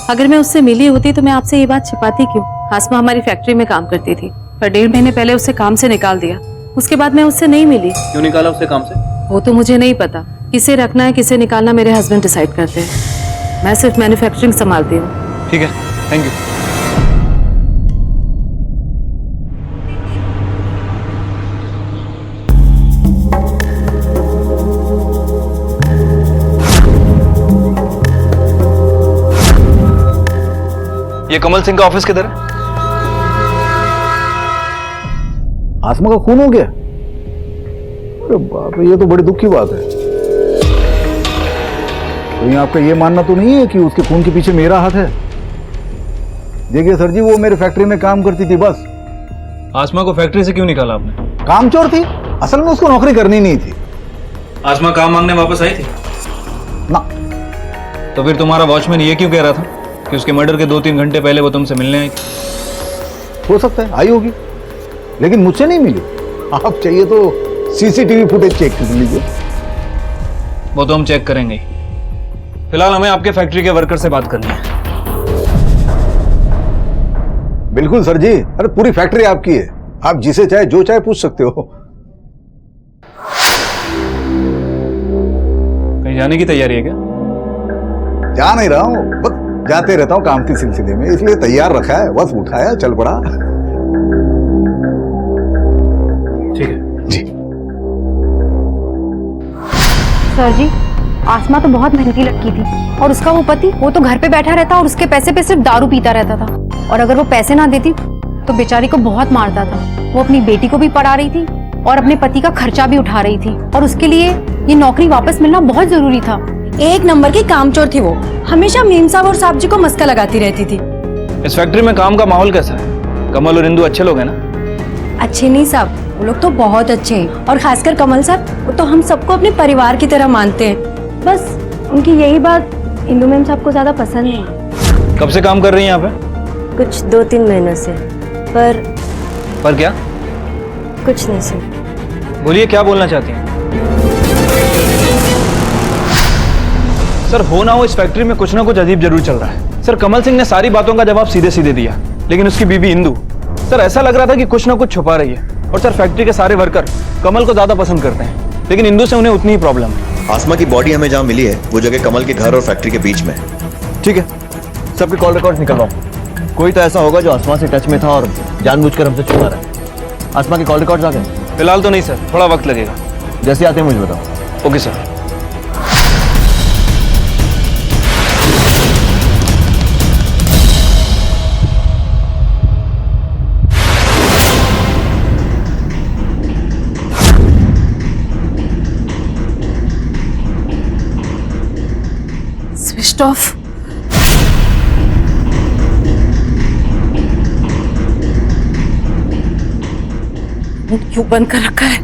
S4: अगर मैं उससे मिली होती तो मैं आपसे ये बात छिपाती क्यों? आसमा हमारी फैक्ट्री में काम करती थी, पर 1.5 महीने पहले उसे काम से निकाल दिया। उसके बाद मैं उससे नहीं मिली।
S11: क्यों निकाला उसे काम से?
S4: वो तो मुझे नहीं पता। किसे रखना है किसे निकालना मेरे हस्बैंड डिसाइड करते हैं। मैं सिर्फ मैन्युफैक्चरिंग संभालती हूँ।
S11: ठीक है, थैंक यू। ये कमल सिंह का ऑफिस किधर है?
S8: आसमा का खून हो गया? अरे बाप रे, ये तो बड़ी दुख की बात है। तो आपका ये मानना तो नहीं है कि उसके खून के पीछे मेरा हाथ है? देखिए सर जी, वो मेरे फैक्ट्री में काम करती थी बस।
S11: आसमा को फैक्ट्री से क्यों निकाला आपने?
S8: कामचोर थी, असल में उसको नौकरी करनी नहीं थी।
S11: आसमा काम मांगने वापस आई थी
S8: ना।
S11: तो फिर तुम्हारा वॉचमैन ये क्यों कह रहा था कि उसके मर्डर के 2-3 घंटे पहले वो तुमसे मिलने आई?
S8: हो सकता है आई होगी, लेकिन मुझसे नहीं मिली। आप चाहिए तो सीसीटीवी फुटेज चेक कर लीजिए।
S11: वो तो हम चेक करेंगे ही। फिलहाल हमें आपके फैक्ट्री के वर्कर से बात करनी है।
S8: बिल्कुल सर जी, अरे पूरी फैक्ट्री आपकी है, आप जिसे चाहे जो चाहे पूछ सकते हो।
S11: कहीं जाने की तैयारी है क्या?
S8: जा नहीं रहा हूँ, बस जाते रहता हूँ काम के सिलसिले में, इसलिए तैयार रखा है, बस उठाया चल पड़ा।
S11: ठीक है
S8: जी।
S16: सर जी, आसमा तो बहुत मेहनती लड़की थी और उसका वो पति, वो तो घर पे बैठा रहता और उसके पैसे पे सिर्फ दारू पीता रहता था, और अगर वो पैसे ना देती तो बेचारी को बहुत मारता था। वो अपनी बेटी को भी पढ़ा रही थी और अपने पति का खर्चा भी उठा रही थी, और उसके लिए ये नौकरी वापस मिलना बहुत जरूरी था।
S4: एक नंबर की कामचोर थी वो, हमेशा मीम साहब और साहब जी को मस्का लगाती रहती थी।
S11: इस फैक्ट्री में काम का माहौल कैसा है? कमल और इंदु अच्छे लोग हैं ना?
S4: अच्छे नहीं साहब, वो लोग तो बहुत अच्छे हैं, और खासकर कमल साहब, वो तो हम सबको अपने परिवार की तरह मानते हैं। बस उनकी यही बात इंदु मैम साहब को ज्यादा पसंद नहीं।
S11: कब से काम कर रही हैं यहाँ पे?
S4: कुछ 2-3 महीनों से। पर
S11: क्या?
S4: कुछ नहीं सर।
S11: बोलिए, क्या बोलना चाहती हैं? सर, हो ना हो इस फैक्ट्री में कुछ ना कुछ अजीब जरूर चल रहा है। सर, कमल सिंह ने सारी बातों का जवाब सीधे सीधे दिया, लेकिन उसकी बीवी इंदु, सर ऐसा लग रहा था कि कुछ ना कुछ छुपा रही है। और सर, फैक्ट्री के सारे वर्कर कमल को ज्यादा पसंद करते हैं, लेकिन इंदु से उन्हें उतनी ही प्रॉब्लम है।
S19: आसमा की बॉडी हमें जहां मिली है वो जगह कमल के घर और फैक्ट्री के बीच में है।
S20: ठीक है, सबके कॉल रिकॉर्ड निकलवाओ। कोई तो ऐसा होगा जो आसमा से टच में था और जानबूझकर हमसे छुपा रहा है। आसमा के कॉल रिकॉर्ड आ गए?
S11: फिलहाल तो नहीं सर, थोड़ा वक्त लगेगा।
S20: जैसे आते हैं मुझे बताओ।
S11: Okay sir.
S7: Switch off. क्यों बंद कर रखा है?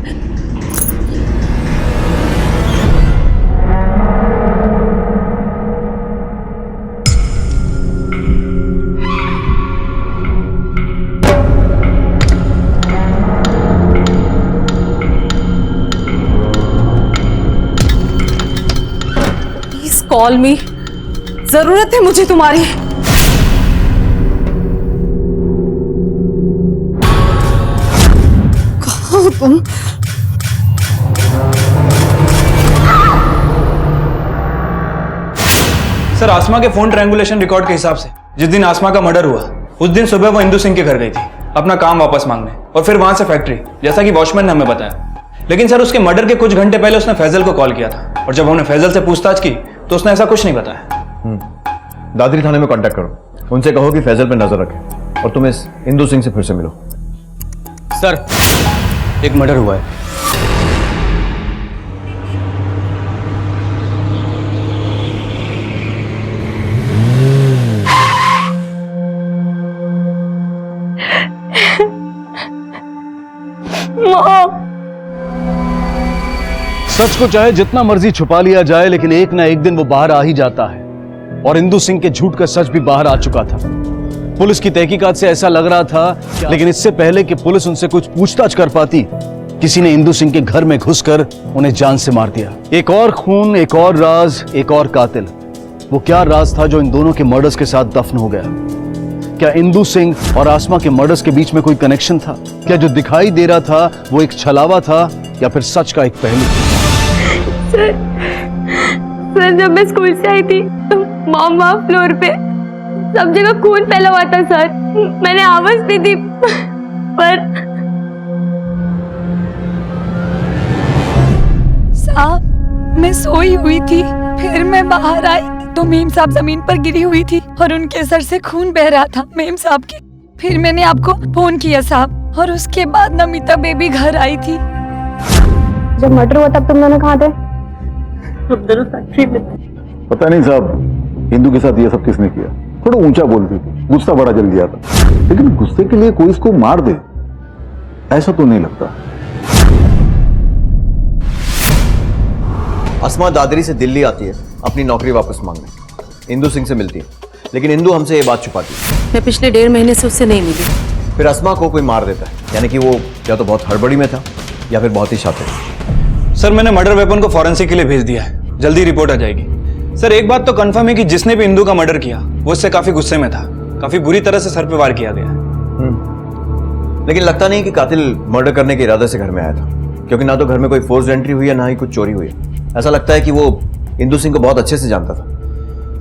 S7: प्लीज कॉल मी, जरूरत है मुझे तुम्हारी। कहाँ हो तुम?
S11: सर, आसमा के फोन ट्रायंगुलेशन रिकॉर्ड के हिसाब से जिस दिन आसमा का मर्डर हुआ उस दिन सुबह वो इंदु सिंह के घर गई थी अपना काम वापस मांगने, और फिर वहां से फैक्ट्री, जैसा कि वॉचमैन ने हमें बताया। लेकिन सर, उसके मर्डर के कुछ घंटे पहले उसने फैजल को कॉल किया था, और जब हमने फैजल से पूछताछ की तो उसने ऐसा कुछ नहीं बताया।
S20: दादरी थाने में कांटेक्ट करो, उनसे कहो कि फैजल पे नजर रखें और तुम इस इंदु सिंह से फिर से मिलो।
S18: सर, एक मर्डर हुआ है।
S2: सच को चाहे जितना मर्जी छुपा लिया जाए, लेकिन एक ना एक दिन वो बाहर आ ही जाता है, और इंदु सिंह के झूठ का सच भी बाहर आ चुका था। पुलिस की तहकीकात से ऐसा लग रहा था, लेकिन इससे पहले कि पुलिस उनसे कुछ पूछताछ कर पाती, किसी ने इंदु सिंह के घर में घुसकर उन्हें जान से मार दिया। एक और खून, एक और राज, एक और कातिल। वो क्या राज था जो इन दोनों के मर्डर्स के साथ दफन हो गया? क्या इंदु सिंह और आसमा के मर्डर्स के बीच में कोई कनेक्शन था? क्या जो दिखाई दे रहा था वो एक छलावा था, या फिर सच का एक पहलू?
S1: सर, जब मैं स्कूल से आई थी तो मॉम वहाँ फ्लोर पे सब जगह खून फैला हुआ था सर। मैंने आवाज दी थी, पर
S16: साहब, मैं सोई हुई थी, फिर मैं बाहर आई तो मीम साहब जमीन पर गिरी हुई थी और उनके सर से खून बह रहा था मीम साहब के। फिर मैंने आपको फोन किया साहब, और उसके बाद नमिता बेबी घर आई थी।
S9: जब मर्डर हुआ तब तुम दोनों कहाँ थे?
S1: हम दोनों फैक्ट्री में।
S8: पता नहीं साहब, इंदु के साथ ये सब किसने किया। थोड़ा ऊंचा बोलती थी, गुस्सा बड़ा जल गया था, लेकिन गुस्से के लिए कोई इसको मार दे ऐसा तो नहीं लगता।
S20: आसमा दादरी से दिल्ली आती है अपनी नौकरी वापस मांगने, इंदु सिंह से मिलती है, लेकिन इंदु हमसे ये बात छुपाती है।
S4: मैं पिछले 1.5 महीने से उससे नहीं मिली।
S20: फिर अस्मा को कोई मार देता है, यानी कि वो या तो बहुत हड़बड़ी में था या फिर बहुत ही शातिर।
S11: सर मैंने मर्डर वेपन को फॉरेंसिक के लिए भेज दिया है, जल्दी रिपोर्ट आ जाएगी। सर एक बात तो कंफर्म है कि जिसने भी इंदु का मर्डर किया वो उससे काफी गुस्से में था, काफी बुरी तरह से सर पे वार किया गया।
S20: लेकिन लगता नहीं कि कातिल मर्डर करने के इरादे से घर में आया था, क्योंकि ना तो घर में कोई फोर्स एंट्री हुई है ना ही कुछ चोरी हुई है। ऐसा लगता है कि वो इंदु सिंह को बहुत अच्छे से जानता था।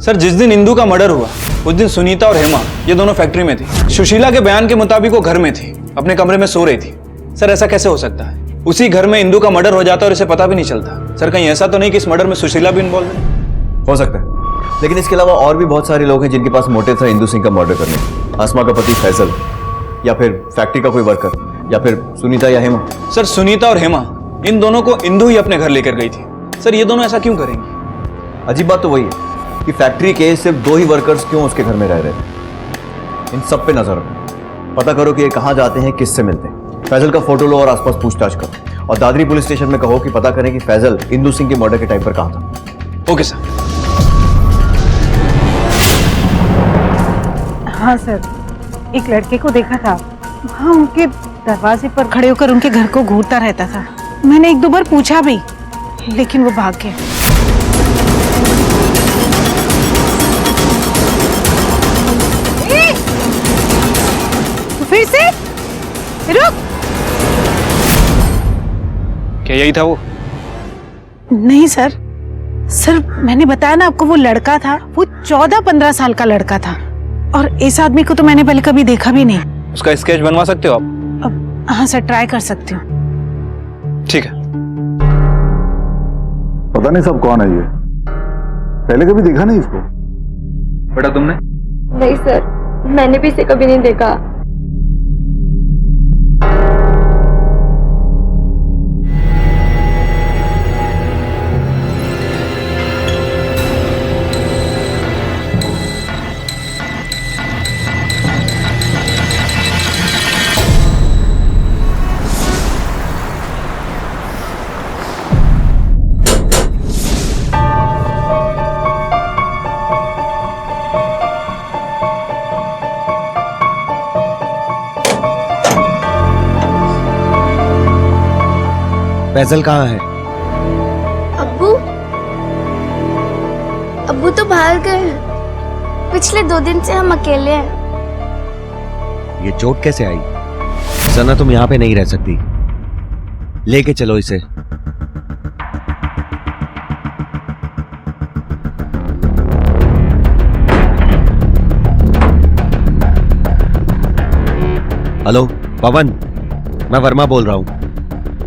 S11: सर जिस दिन इंदु का मर्डर हुआ उस दिन सुनीता और हेमा ये दोनों फैक्ट्री में थी। सुशीला के बयान के मुताबिक वो घर में थी, अपने कमरे में सो रही थी। सर ऐसा कैसे हो सकता है? उसी घर में इंदु का मर्डर हो जाता और इसे पता भी नहीं चलता। सर कहीं ऐसा तो नहीं कि इस मर्डर में सुशीला भी इन्वॉल्व है?
S20: हो सकता है, लेकिन इसके अलावा और भी बहुत सारे लोग हैं जिनके पास मोटिव था इंदु सिंह का मर्डर करने का। आसमा का पति फैजल, या फिर फैक्ट्री का कोई वर्कर, या फिर सुनीता या हेमा।
S11: सर सुनीता और हेमा इन दोनों को इंदु ही अपने घर लेकर गई थी। सर ये दोनों ऐसा क्यों करेंगे?
S20: अजीब बात तो वही है कि फैक्ट्री के सिर्फ 2 ही वर्कर्स क्यों उसके घर में रह रहे थे। इन सब पे नजर रखो, पता करो कि ये कहाँ जाते हैं, किससे मिलते हैं। फैजल का फोटो लो और आसपास पूछताछ करो, और दादरी पुलिस स्टेशन में कहो कि पता करें कि फैजल इंदु सिंह के मर्डर के टाइम पर कहाँ था।
S11: Okay sir.
S6: हाँ सर, एक लड़के को देखा था, हाँ उनके दरवाजे पर खड़े होकर उनके घर को घूरता रहता था। मैंने 1-2 बार पूछा भी, लेकिन वो भाग गया। तो फिर से रुक।
S11: क्या यही था वो?
S6: नहीं सर, सर मैंने बताया ना आपको, वो लड़का था, वो 14-15 साल का लड़का था, और इस आदमी को तो मैंने पहले कभी देखा भी नहीं।
S11: उसका स्केच बनवा सकते हो आप?
S6: हाँ सर, ट्राई कर सकती हूँ।
S11: ठीक है।
S22: पता नहीं सब कौन है ये, पहले कभी देखा नहीं इसको।
S11: बेटा तुमने?
S1: नहीं सर, मैंने भी इसे कभी नहीं देखा।
S20: फैजल कहाँ है?
S9: अब्बू अब्बू तो बाहर गए हैं। पिछले 2 दिन से हम अकेले हैं।
S20: ये चोट कैसे आई? सना तुम यहाँ पे नहीं रह सकती, लेके चलो इसे। हेलो पवन, मैं वर्मा बोल रहा हूँ।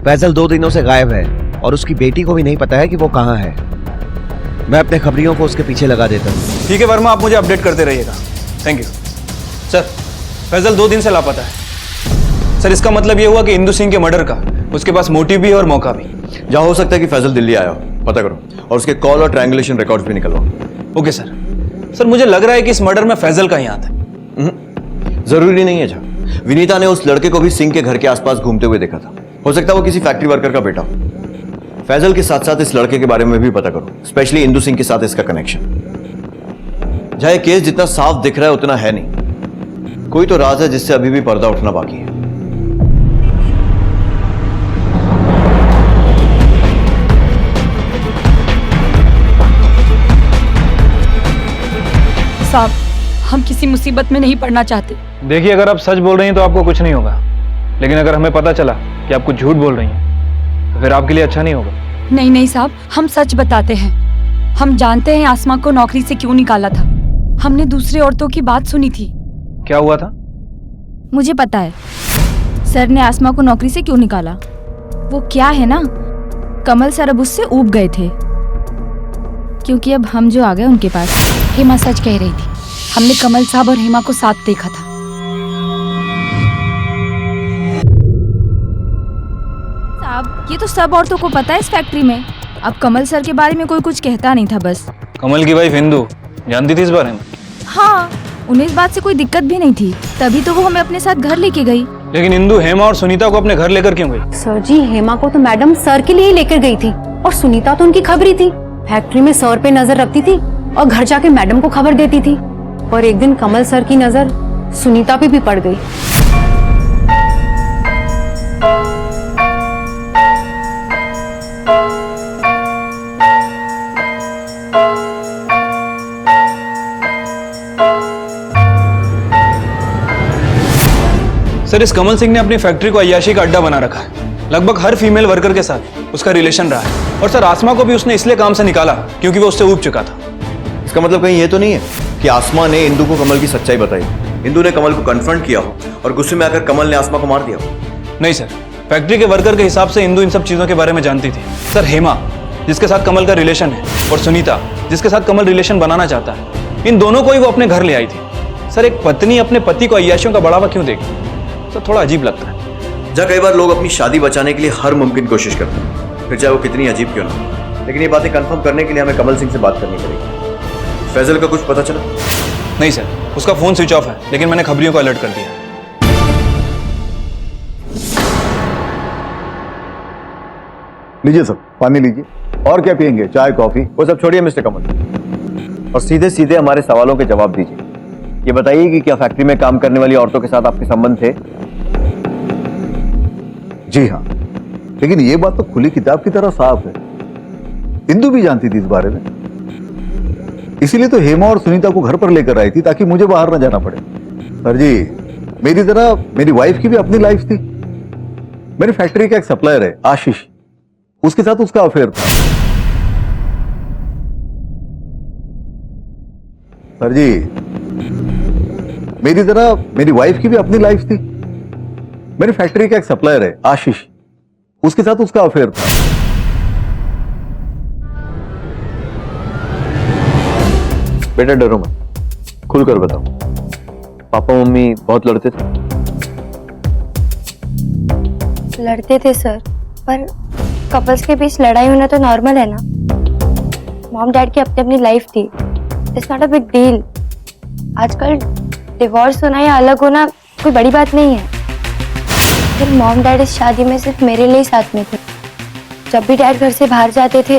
S20: फैजल 2 दिनों से गायब है और उसकी बेटी को भी नहीं पता है कि वो कहाँ है। मैं अपने खबरियों को उसके पीछे लगा देता हूँ।
S11: ठीक है वर्मा, आप मुझे अपडेट करते रहिएगा। Thank you sir. फैजल 2 दिन से लापता है सर। इसका मतलब ये हुआ कि इंदु सिंह के मर्डर का उसके पास मोटिव भी है और मौका भी।
S20: जहाँ हो सकता है कि फैजल दिल्ली आया हो, पता करो, और उसके कॉल और ट्रायंगुलेशन रिकॉर्ड्स भी निकलवाओ।
S11: Okay sir. सर मुझे लग रहा है कि इस मर्डर में फैजल का ही हाथ है।
S20: जरूरी नहीं है। जहाँ विनीता ने उस लड़के को भी सिंह के घर के आसपास घूमते हुए देखा था, हो सकता है वो किसी फैक्ट्री वर्कर का बेटा हो। फैजल के साथ साथ इस लड़के के बारे में भी पता करो, स्पेशली इंदु सिंह के साथ इसका कनेक्शन। जहाँ केस जितना साफ दिख रहा है उतना है नहीं, कोई तो राज है जिससे अभी भी पर्दा उठना बाकी है।
S1: साहब, हम किसी मुसीबत में नहीं पड़ना चाहते।
S11: देखिए अगर आप सच बोल रही हैं तो आपको कुछ नहीं होगा, लेकिन अगर हमें पता चला कि आप कुछ झूठ बोल रही हैं तो फिर आपके लिए अच्छा नहीं होगा।
S1: नहीं नहीं साहब, हम सच बताते हैं। हम जानते हैं आसमा को नौकरी से क्यों निकाला था। हमने दूसरी औरतों की बात सुनी थी।
S11: क्या हुआ था?
S23: मुझे पता है सर ने आसमा को नौकरी से क्यों निकाला। वो क्या है ना, कमल सर अब उससे ऊब गए थे, क्योंकि अब हम जो आ गए उनके पास।
S1: हेमा सच कह रही थी, हमने कमल साहब और हेमा को साथ देखा था।
S23: साहब ये तो सब औरतों को पता है इस फैक्ट्री में। अब कमल सर के बारे में कोई कुछ कहता नहीं था बस।
S11: कमल की वाइफ इंदु जानती थी इस बारे में?
S23: हाँ, उन्हें इस बात से कोई दिक्कत भी नहीं थी, तभी तो वो हमें अपने साथ घर लेके गई।
S11: लेकिन इंदु हेमा और सुनीता को अपने घर लेकर क्यों गई?
S16: सर जी, हेमा को तो मैडम सर के लिए ही लेकर गई थी, और सुनीता तो उनकी खबरी थी। फैक्ट्री में सर पे नजर रखती थी और घर जाके मैडम को खबर देती थी। और एक दिन कमल सर की नजर सुनीता पे भी पड़ गई।
S11: सर, इस कमल सिंह ने अपनी फैक्ट्री को अय्याशी का अड्डा बना रखा है। लगभग हर फीमेल वर्कर के साथ उसका रिलेशन रहा है। और सर, आसमा को भी उसने इसलिए काम से निकाला क्योंकि वो उससे ऊब चुका था।
S20: इसका मतलब कहीं ये तो नहीं है कि आसमा ने इंदु को कमल की सच्चाई बताई, इंदु ने कमल को कन्फ्रंट किया हो और गुस्से में आकर कमल ने आसमा को मार दिया हो?
S11: नहीं सर, फैक्ट्री के वर्कर के हिसाब से इंदु इन सब चीजों के बारे में जानती थी। सर, हेमा जिसके साथ कमल का रिलेशन है और सुनीता जिसके साथ कमल रिलेशन बनाना चाहता है, इन दोनों को ही वो अपने घर ले आई थी। सर, एक पत्नी अपने पति को अय्याशियों का बढ़ावा क्यों देगी? सर, थोड़ा अजीब लगता है।
S20: जहाँ कई बार लोग अपनी शादी बचाने के लिए हर मुमकिन कोशिश करते हैं, फिर चाहे वो कितनी अजीब क्यों ना। लेकिन ये बातें कंफर्म करने के लिए हमें कमल सिंह से बात करनी पड़ेगी। फैजल का कुछ पता चला?
S11: नहीं सर, उसका फोन स्विच ऑफ है, लेकिन मैंने खबरियों को अलर्ट कर दिया।
S22: लीजिए सर, पानी लीजिए। और क्या पियेंगे? चाय, कॉफी?
S20: वो सब छोड़िए मिस्टर कमल, और सीधे सीधे हमारे सवालों के जवाब दीजिए। ये बताइए कि क्या फैक्ट्री में काम करने वाली औरतों के साथ आपके संबंध थे?
S22: जी हाँ, लेकिन ये बात तो खुली किताब की तरह साफ है। इंदु भी जानती थी इस बारे में, इसीलिए तो हेमा और सुनीता को घर पर लेकर आई थी ताकि मुझे बाहर न जाना पड़े। सर जी, मेरी तरह मेरी वाइफ की भी अपनी लाइफ थी। मेरी फैक्ट्री का एक सप्लायर है आशीष, उसके साथ उसका अफेयर था। सर जी, मेरी तरह मेरी वाइफ की भी अपनी लाइफ थी। मेरी फैक्ट्री का एक सप्लायर है आशीष, उसके साथ उसका अफेयर था।
S20: बेटा डरो मत, खुलकर बताओ, पापा मम्मी बहुत लड़ते थे?
S9: लड़ते थे सर, पर कपल्स के बीच लड़ाई होना तो नॉर्मल है ना। मॉम डैड की अपनी अपनी लाइफ थी, it's not a big deal. आजकल डिवोर्स होना या अलग होना कोई बड़ी बात नहीं है। फिर मॉम डैड इस शादी में सिर्फ मेरे लिए ही साथ में थे। जब भी डैड घर से बाहर जाते थे,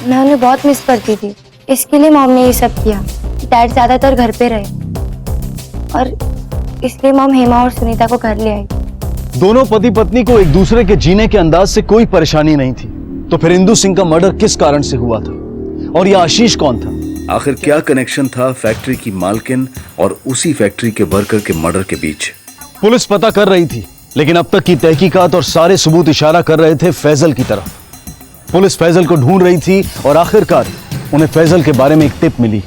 S9: मैं उन्हें बहुत मिस करती थी। इसके लिए मॉम ने ये सब किया, डैड ज्यादातर घर पे रहे, और इसलिए मॉम हेमा और सुनीता को घर ले आई।
S2: दोनों पति पत्नी को एक दूसरे के जीने के अंदाज से कोई परेशानी नहीं थी, तो फिर इंदु सिंह का मर्डर किस कारण से हुआ था? और यह आशीष कौन था?
S10: आखिर क्या कनेक्शन था फैक्ट्री की मालकिन और उसी फैक्ट्री के वर्कर के मर्डर के बीच?
S2: पुलिस पता कर रही थी, लेकिन अब तक की तहकीकात और सारे सबूत इशारा कर रहे थे फैजल की तरफ। पुलिस फैजल को ढूंढ रही थी और आखिरकार उन्हें फैजल के बारे में एक टिप मिली।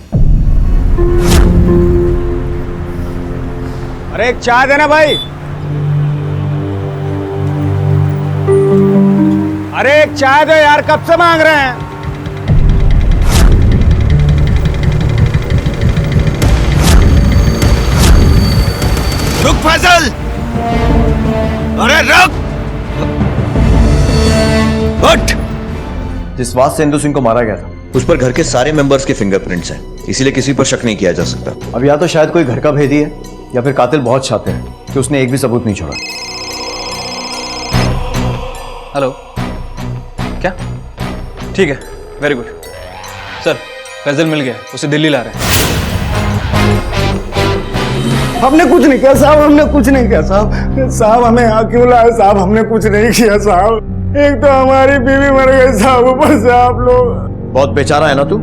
S17: अरे एक चाय देना भाई। अरे एक चाय दो यार, कब से मांग रहे हैं।
S19: रुक फैजल, अरे रुक, उठ।
S20: जिस बात से इंदु सिंह को मारा गया था
S19: उस पर घर के सारे मेंबर्स के फिंगरप्रिंट्स हैं, इसीलिए किसी पर शक नहीं किया जा सकता।
S20: अब या तो शायद कोई घर का भेदी है या फिर कातिल बहुत चाहते हैं कि उसने एक भी सबूत नहीं छोड़ा।
S11: हेलो, क्या? ठीक है, वेरी गुड सर। फैजल मिल गया, उसे दिल्ली ला रहे हैं।
S17: हमने कुछ नहीं किया साहब, हमने कुछ नहीं किया साहब। साहब हमें यहाँ क्यों लाए साहब? हमने कुछ नहीं किया साहब। एक तो हमारी बीवी मर गई साहब, ऊपर से आप लोग।
S20: बहुत बेचारा है ना तू।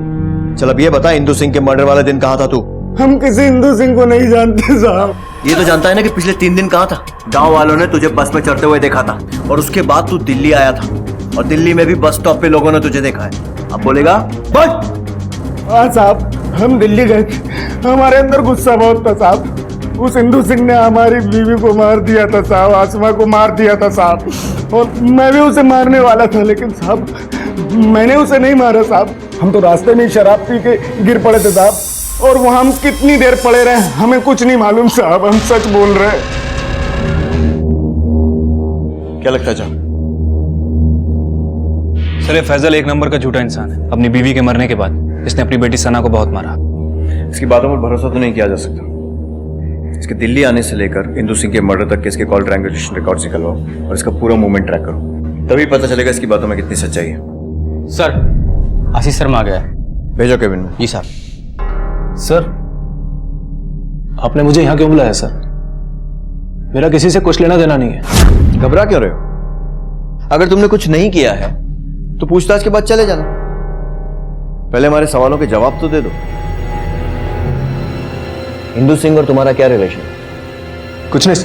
S20: चल अब ये बता, इंदु सिंह के मर्डर वाले दिन कहाँ था तू?
S17: हम किसी इंदु सिंह को नहीं जानते साहब।
S20: ये तो जानता है ना कि पिछले 3 दिन कहाँ था? गांव वालों ने तुझे बस में चढ़ते हुए देखा था, और उसके बाद तू दिल्ली आया था, और दिल्ली में भी बस स्टॉप पे लोगों ने तुझे देखा है। अब बोलेगा? बोल।
S17: हाँ साहब, हम दिल्ली गए थे, हमारे अंदर गुस्सा बहुत था साहब। उस इंदु सिंह ने हमारी बीवी को मार दिया था साहब, आसमा को मार दिया था साहब, और मैं भी उसे मारने वाला था, लेकिन साहब मैंने उसे नहीं मारा साहब। हम तो रास्ते में शराब पी के गिर पड़े थे साहब, और वहां हम कितनी देर पड़े रहे हमें कुछ नहीं मालूम साहब। हम सच बोल रहे हैं।
S20: क्या लगता है जा?
S11: सर, ये फैजल एक नंबर का झूठा इंसान है। अपनी बीवी के मरने के बाद इसने अपनी बेटी सना को बहुत मारा।
S20: इसकी बातों पर भरोसा तो नहीं किया जा सकता। इसके दिल्ली आने से लेकर इंदु सिंह के मर्डर तक के इसके कॉल ट्रायंगुलेशन रिकॉर्ड निकलवाओ और इसका पूरा मूवमेंट ट्रैक करो, तभी पता चलेगा इसकी बातों में कितनी सच्चाई है।
S18: सर, आशीष शर्मा आ गया है।
S20: भेजो केबिन में।
S18: जी सर।
S2: सर,
S21: आपने मुझे यहाँ क्यों बुलाया सर? मेरा किसी से कुछ लेना देना नहीं है।
S20: घबरा क्यों रहे हो? अगर तुमने कुछ नहीं किया है तो पूछताछ के बाद चले जाना। पहले हमारे सवालों के जवाब तो दे दो। इंदु सिंह और तुम्हारा क्या रिलेशन?
S21: कुछ नहीं।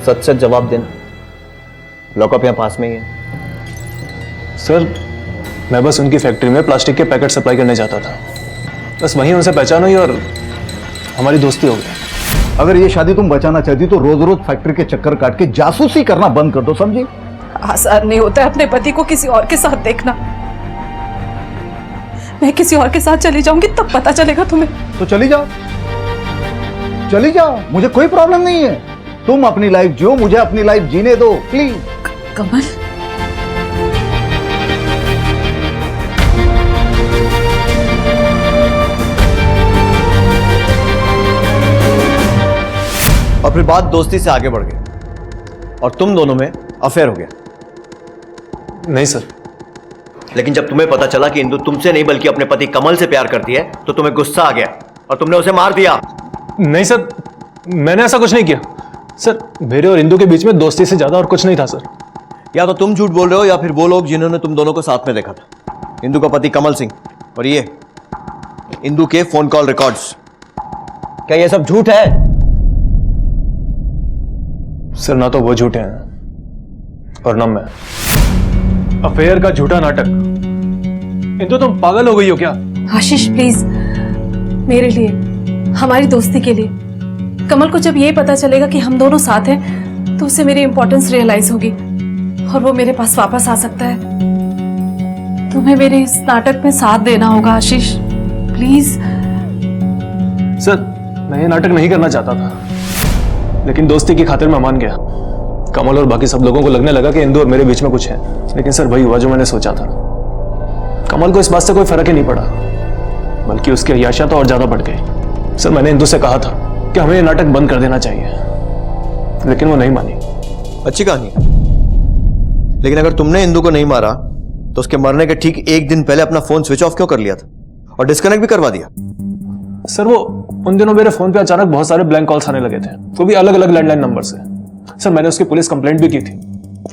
S20: सच सच जवाब देना। लॉकअप यहां पास में ही है।
S21: सर मैं बस उनकी फैक्ट्री में प्लास्टिक के पैकेट सप्लाई करने जाता था, बस वहीं उनसे पहचान हुई और हमारी दोस्ती हो गई।
S22: अगर ये शादी तुम बचाना चाहती तो रोज रोज फैक्ट्री के चक्कर काट के जासूसी करना बंद कर दो, समझी?
S6: आसान नहीं होता है अपने पति को किसी और के साथ देखना। मैं किसी और के साथ चली जाऊंगी तब पता चलेगा तुम्हें।
S22: तो चली जाओ, चली जाओ, मुझे कोई प्रॉब्लम नहीं है। तुम अपनी लाइफ जियो, मुझे अपनी लाइफ जीने दो प्लीज।
S6: कमल,
S20: और फिर बात दोस्ती से आगे बढ़ गई और तुम दोनों में अफेयर हो गया।
S21: नहीं सर।
S20: लेकिन जब तुम्हें पता चला कि इंदु तुमसे नहीं बल्कि अपने पति कमल से प्यार करती है तो तुम्हें गुस्सा आ गया और तुमने उसे मार दिया।
S21: नहीं सर, मैंने ऐसा कुछ नहीं किया। सर मेरे और इंदु के बीच में दोस्ती से ज्यादा और कुछ नहीं था सर।
S20: या तो तुम झूठ बोल रहे हो या फिर वो लोग जिन्होंने तुम दोनों को साथ में देखा था। इंदु का पति कमल सिंह और ये इंदु के फोन कॉल रिकॉर्ड्स, क्या ये सब झूठ है?
S21: सर ना तो वो झूठे हैं और ना मैं। अफेयर का झूठा नाटक। इंदु तुम पागल हो गई हो क्या?
S1: आशीष प्लीज, मेरे लिए, हमारी दोस्ती के लिए। कमल को जब ये पता चलेगा कि हम दोनों साथ हैं तो उसे मेरी इंपॉर्टेंस रियलाइज होगी और वो मेरे पास वापस आ सकता है। तुम्हें मेरे इस नाटक में साथ देना होगा आशीष, प्लीज।
S21: सर मैं ये नाटक नहीं करना चाहता था, लेकिन दोस्ती की खातिर मैं मान गया। कमल और बाकी सब लोगों को लगने लगा कि इंदु और मेरे बीच में कुछ है, लेकिन सर वही हुआ जो मैंने सोचा था। कमल को इस बात से कोई फर्क ही नहीं पड़ा, बल्कि उसकी अय्याशियां तो और ज्यादा बढ़ गई। सर मैंने इंदु से कहा था कि हमें ये नाटक बंद कर देना चाहिए, लेकिन वो नहीं मानी।
S20: अच्छी कहानी है, लेकिन अगर तुमने इंदु को नहीं मारा तो उसके मरने के ठीक एक दिन पहले अपना फोन स्विच ऑफ क्यों कर लिया था और डिस्कनेक्ट भी करवा दिया?
S21: सर वो उन दिनों मेरे फोन पे अचानक बहुत सारे ब्लैंक कॉल्स आने लगे थे, वो भी अलग अलग लैंडलाइन नंबर से। सर मैंने उसकी पुलिस कंप्लेंट भी की थी,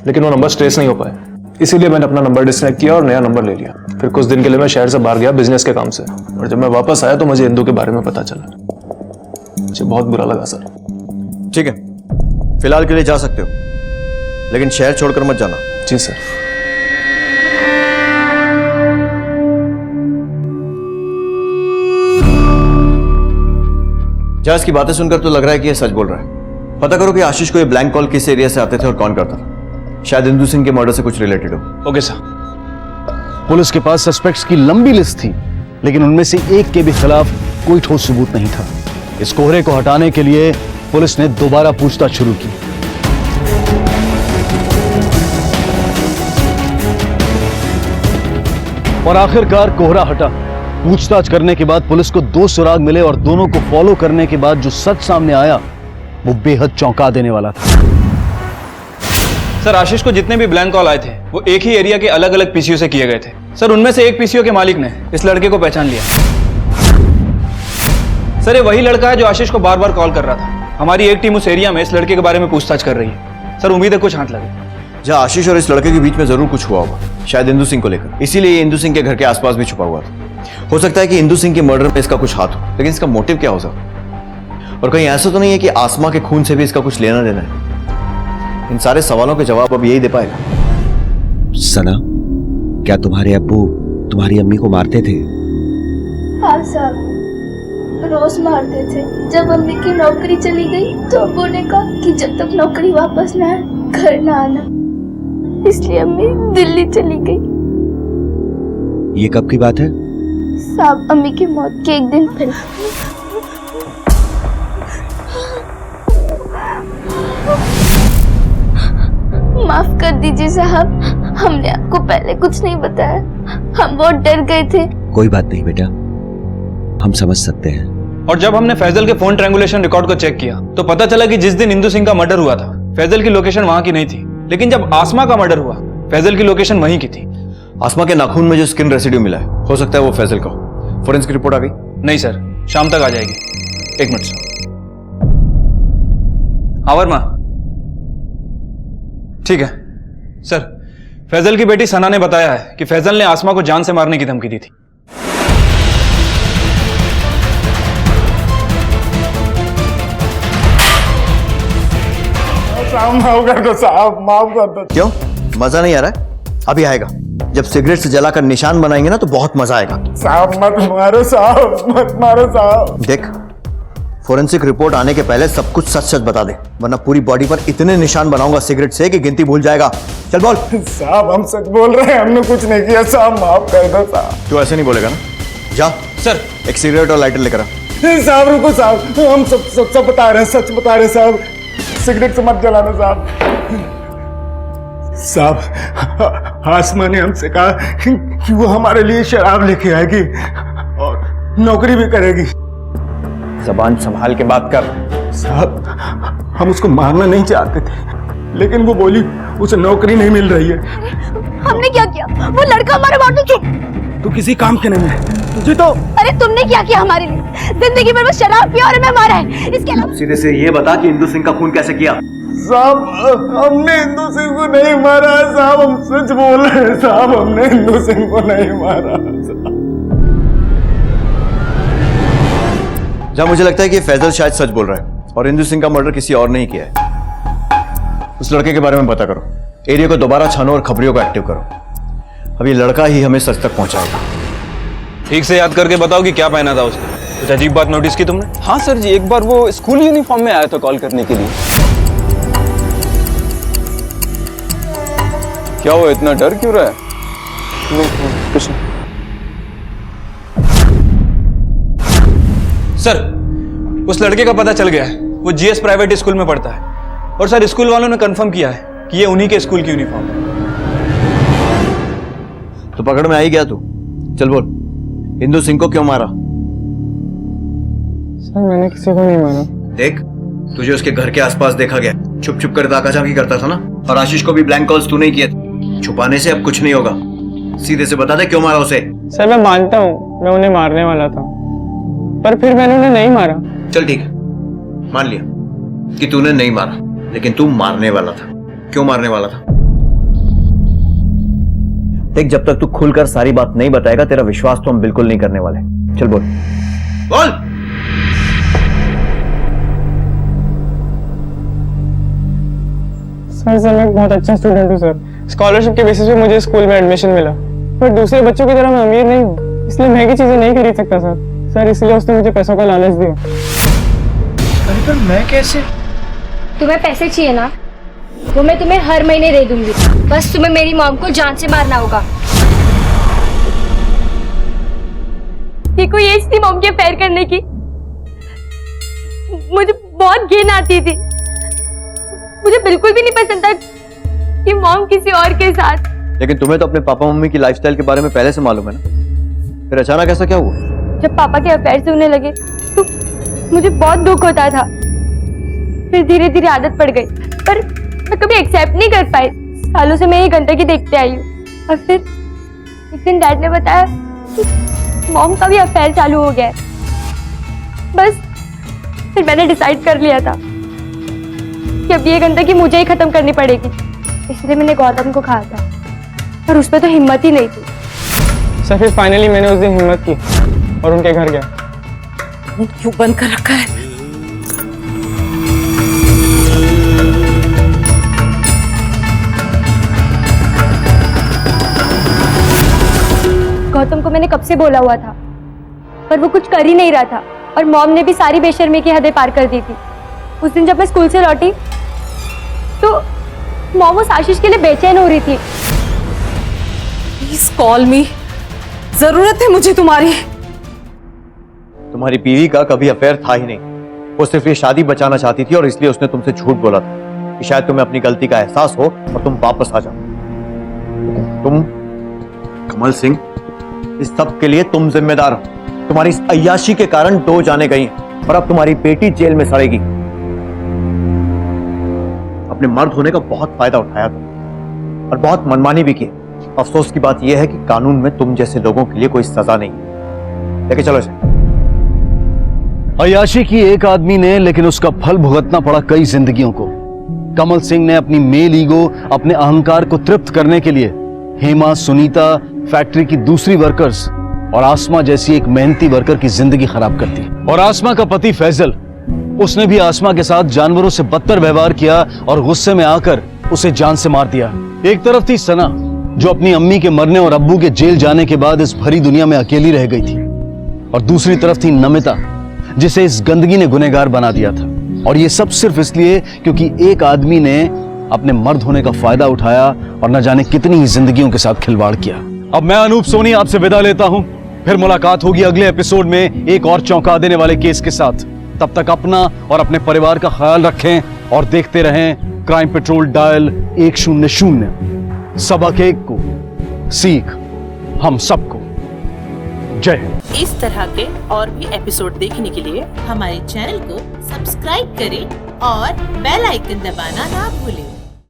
S21: लेकिन वो नंबर ट्रेस नहीं हो पाए, इसीलिए मैंने अपना नंबर डिस्कनेक्ट किया और नया नंबर ले लिया। फिर कुछ दिन के लिए मैं शहर से बाहर गया बिजनेस के काम से, और जब मैं वापस आया तो मुझे इंदु के बारे में पता चला। मुझे बहुत बुरा लगा सर।
S20: ठीक है, फिलहाल के लिए जा सकते हो, लेकिन शहर छोड़कर मत जाना।
S21: जी सर।
S20: जज की बातें सुनकर तो लग रहा है कि ये सच बोल रहा है। पता करो कि आशीष को ये ब्लैंक कॉल किस एरिया से आते थे और कौन करता था। शायद इंदु सिंह के मर्डर से कुछ रिलेटेड हो।
S21: Okay sir.
S2: पुलिस के पास सस्पेक्ट्स की लंबी लिस्ट थी, लेकिन उनमें से एक के भी खिलाफ कोई ठोस सबूत नहीं था। इस कोहरे को हटाने के लिए पुलिस ने दोबारा पूछताछ शुरू की। और आखिरकार कोहरा हटा। पूछताछ करने के बाद पुलिस को 2 सुराग मिले और दोनों को फॉलो करने के बाद जो सच सामने आया वो बेहद चौंका देने वाला था।
S11: सर आशीष को जितने भी ब्लैंक कॉल आए थे वो एक ही एरिया के अलग अलग पीसीओ से किए गए थे। सर उनमें से एक पीसीओ के मालिक ने इस लड़के को पहचान लिया। सर ये वही लड़का है जो आशीष को बार बार कॉल कर रहा था। हमारी एक टीम उस एरिया में इस लड़के के बारे में पूछताछ कर रही है। सर उम्मीद है कुछ हाथ लगे।
S20: जहां आशीष और इस लड़के के बीच में जरूर कुछ हुआ होगा, शायद इंदु सिंह को लेकर। इसीलिए ये इंदु सिंह के घर के आसपास भी छुपा हुआ था। हो सकता है कि इंदु सिंह के मर्डर में इसका कुछ हाथ हो, लेकिन इसका मोटिव क्या हो सकता? और कहीं ऐसा तो नहीं है कि आसमा के खून से भी इसका कुछ लेना देना है? इन सारे सवालों के जवाब अब यही दे पाएगा।
S5: सना, क्या तुम्हारे अब्बू तुम्हारी अम्मी को मारते थे?
S13: हाँ साहब, रोज मारते थे। जब अम्मी की नौकरी चली गई तो अब्बू ने कहा कि जब तक नौकरी वापस ना आए घर ना आना, इसलिए अम्मी दिल्ली चली गई।
S5: ये कब की बात है?
S13: साहब अम्मी की मौत के एक दिन पहले। माफ कर दीजिए साहब, हमने आपको पहले कुछ नहीं बताया, हम बहुत डर गए थे।
S5: कोई बात नहीं बेटा, हम समझ सकते हैं।
S11: और जब हमने फैजल के फोन ट्रायंगुलेशन रिकॉर्ड को चेक किया तो पता चला कि जिस दिन इंदु सिंह का मर्डर हुआ था फैजल की लोकेशन वहां की नहीं थी, लेकिन जब आसमा का मर्डर हुआ फैजल की लोकेशन वहीं की थी।
S20: आसमा के नाखून में जो स्किन रेसिड्यू मिला है, हो सकता है वो फैजल का हो। फोरेंसिक रिपोर्ट आ गई?
S11: नहीं सर, शाम तक आ जाएगी। एक मिनट सर। वर्मा, ठीक है सर। फैजल की बेटी सना ने बताया है कि फैजल ने आसमा को जान से मारने की धमकी दी थी।
S17: साहब माफ कर दो साहब, माफ कर दो।
S20: क्यों मजा नहीं आ रहा है? अभी आएगा। जब सिगरेट से जलाकर निशान बनाएंगे ना तो बहुत मजा आएगा।
S17: साहब मत मारो साहब, मत मारो साहब।
S20: देख, फोरेंसिक रिपोर्ट आने के पहले सब कुछ सच सच बता दे, वरना पूरी बॉडी पर इतने निशान बनाऊंगा सिगरेट से कि गिनती भूल जाएगा। चल बोल।
S17: साहब हम सच बोल रहे हैं, हमने कुछ नहीं किया साहब, माफ कर दो साहब।
S20: तू ऐसे नहीं बोलेगा ना? जा
S11: सर,
S20: एक सिगरेट और लाइटर लेकर आ।
S17: साहब रुको साहब, हम सब बता रहे हैं, सच बता रहे हैं साहब। सिगरेट से मत जलाना साहब। साहब आसमा ने हमसे कहा कि वो हमारे लिए शराब लेके आएगी और नौकरी भी करेगी।
S20: जबान संभाल के बात कर।
S17: साहब हम उसको मारना नहीं चाहते थे, लेकिन वो बोली उसे नौकरी नहीं मिल रही है।
S9: हमने क्या किया? वो लड़का हमारे बाटू
S17: तू किसी काम के नहीं है तुझे तो।
S9: अरे तुमने क्या किया हमारे लिए? जिंदगी भर बस शराब पिया और हमें मारा है, इसके अलावा।
S20: सीधे से ये बता कि इंदु सिंह का खून कैसे किया?
S17: साहब हमने इंदु सिंह को नहीं मारा साहब, हम सच बोल रहे हैं साहब, हमने इंदु सिंह को नहीं मारा।
S20: जहां मुझे लगता है कि फैजल शायद सच बोल रहा है और इंदु सिंह का मर्डर किसी और ने ही किया है। उस लड़के के बारे में पता करो, एरिया को दोबारा छानो और खबरियों को एक्टिव करो। अब ये लड़का ही हमें सच तक पहुंचाएगा।
S11: ठीक से याद करके बताओ कि क्या पहना था उसने। कुछ अजीब बात नोटिस की तुमने?
S18: हाँ सर जी, एक बार वो स्कूल यूनिफॉर्म में आया था कॉल करने के लिए। क्या वो इतना डर क्यों रहा है? नहीं, कुछ नहीं।
S11: सर, उस लड़के का पता चल गया है। वो जीएस प्राइवेट स्कूल में पढ़ता है और सर स्कूल वालों ने कंफर्म किया है कि ये उन्हीं के स्कूल की यूनिफॉर्म है।
S20: तो पकड़ में आई गया तू? चल बोल, इंदु सिंह को क्यों मारा?
S3: सर मैंने किसी को नहीं मारा।
S20: देख, तुझे उसके घर के आसपास देखा गया, छुप छुप कर ताकाझाकी करता था ना, और आशीष को भी ब्लैंक कॉल्स तूने किए थे। छुपाने से अब कुछ नहीं होगा, सीधे से बता दे क्यों मारा उसे।
S3: सर मैं मानता हूँ मैं उन्हें मारने वाला था, पर फिर मैंने उन्हें नहीं मारा।
S20: चल ठीक है, मान लिया कि तूने नहीं मारा, लेकिन तू मारने वाला था। क्यों मारने वाला था? देख, जब तक तू खुलकर सारी बात नहीं बताएगा तेरा विश्वास तो हम बिल्कुल नहीं करने वाले। चल बोल बोल।
S3: सर मैं एक बहुत अच्छा स्टूडेंट हूँ सर। स्कॉलरशिप के बेसिस पे मुझे स्कूल में एडमिशन मिला, पर दूसरे बच्चों की तरह मैं अमीर नहीं हूँ, इसलिए महंगी चीजें नहीं खरीद सकता सर इसलिए उसने मुझे पैसों का लालच दिया।
S17: अरे पर मैं कैसे?
S9: तुम्हें पैसे चाहिए ना, वो मैं तुम्हें हर महीने दे दूंगी, बस तुम्हें मेरी मॉम को जान से मारना होगा। ये कोई एज थी मॉम के अफेयर करने की? मुझे बहुत घिन आती थी, मुझे बिल्कुल भी नहीं पसंद था कि मॉम किसी और के साथ।
S20: लेकिन तुम्हें तो अपने पापा मम्मी की लाइफस्टाइल के बारे में पहले से मालूम है ना, फिर अचानक ऐसा क्या हुआ?
S9: जब पापा के अफेयर से होने लगे तो मुझे बहुत दुख होता था, फिर धीरे धीरे आदत पड़ गई, पर मैं कभी एक्सेप्ट नहीं कर पाई। सालों से मैं ये गंदगी देखते आई हूँ, और फिर एक दिन डैड ने बताया कि मॉम का भी अफेयर चालू हो गया है। बस फिर मैंने डिसाइड कर लिया था कि अब ये गंदगी मुझे ही खत्म करनी पड़ेगी, इसलिए मैंने गौतम को कहा था, पर उसमें तो हिम्मत ही नहीं थी।
S3: सर फिर फाइनली मैंने उस दिन हिम्मत की और उनके घर गया।
S6: क्यों बंद कर रखा है?
S9: गौतम को मैंने कब से बोला हुआ था, पर वो कुछ कर ही नहीं रहा था, और मॉम ने भी सारी बेशर्मी की हदें पार कर दी थी। उस दिन जब मैं स्कूल से लौटी तो मॉम उस आशीष के लिए बेचैन हो रही थी।
S6: प्लीज कॉल मी, जरूरत है मुझे तुम्हारी।
S20: तुम्हारी बीवी का कभी अफेयर था ही नहीं, वो सिर्फ ये शादी बचाना चाहती थी और इसलिए उसने तुमसे झूठ बोला था कि शायद तुम्हें अपनी गलती का एहसास हो और तुम वापस आ जाओ। तुम कमल सिंह, इस सब के लिए तुम जिम्मेदार हो। तुम्हारी इस अय्याशी के कारण 2 जाने गई और अब तुम्हारी बेटी जेल में सड़ेगी। अपने मर्द होने का बहुत फायदा उठाया तुम और बहुत मनमानी भी की। अफसोस की बात यह है कि कानून में तुम जैसे लोगों के लिए कोई सजा नहीं है। लेके चलो इसे।
S2: अयाशी की एक आदमी ने, लेकिन उसका फल भुगतना पड़ा कई जिंदगियों को। कमल सिंह ने अपनी मेल ईगो, अपने अहंकार को तृप्त करने के लिए हेमा, सुनीता, फैक्ट्री की दूसरी वर्कर्स और आसमा जैसी एक मेहनती वर्कर की जिंदगी खराब कर दी। और आसमा का पति फैजल, उसने भी आसमा के साथ जानवरों से बदतर व्यवहार किया और गुस्से में आकर उसे जान से मार दिया। एक तरफ थी सना, जो अपनी अम्मी के मरने और अब्बू के जेल जाने के बाद इस भरी दुनिया में अकेली रह गई थी, और दूसरी तरफ थी नमिता, जिसे इस गंदगी ने गुनहगार बना दिया था। और ये सब सिर्फ इसलिए क्योंकि एक आदमी ने अपने मर्द होने का फायदा उठाया और न जाने कितनी ही जिंदगियों के साथ खिलवाड़ किया। अब मैं अनूप सोनी आपसे विदा लेता हूं, फिर मुलाकात होगी अगले एपिसोड में एक और चौंका देने वाले केस के साथ। तब तक अपना और अपने परिवार का ख्याल रखें और देखते रहें क्राइम पेट्रोल डायल 100। सबक एक को, सीख हम सबको। जय हिंद।
S12: इस तरह के और भी एपिसोड देखने के लिए हमारे चैनल को सब्सक्राइब करें और बेल आइकन दबाना ना भूलें।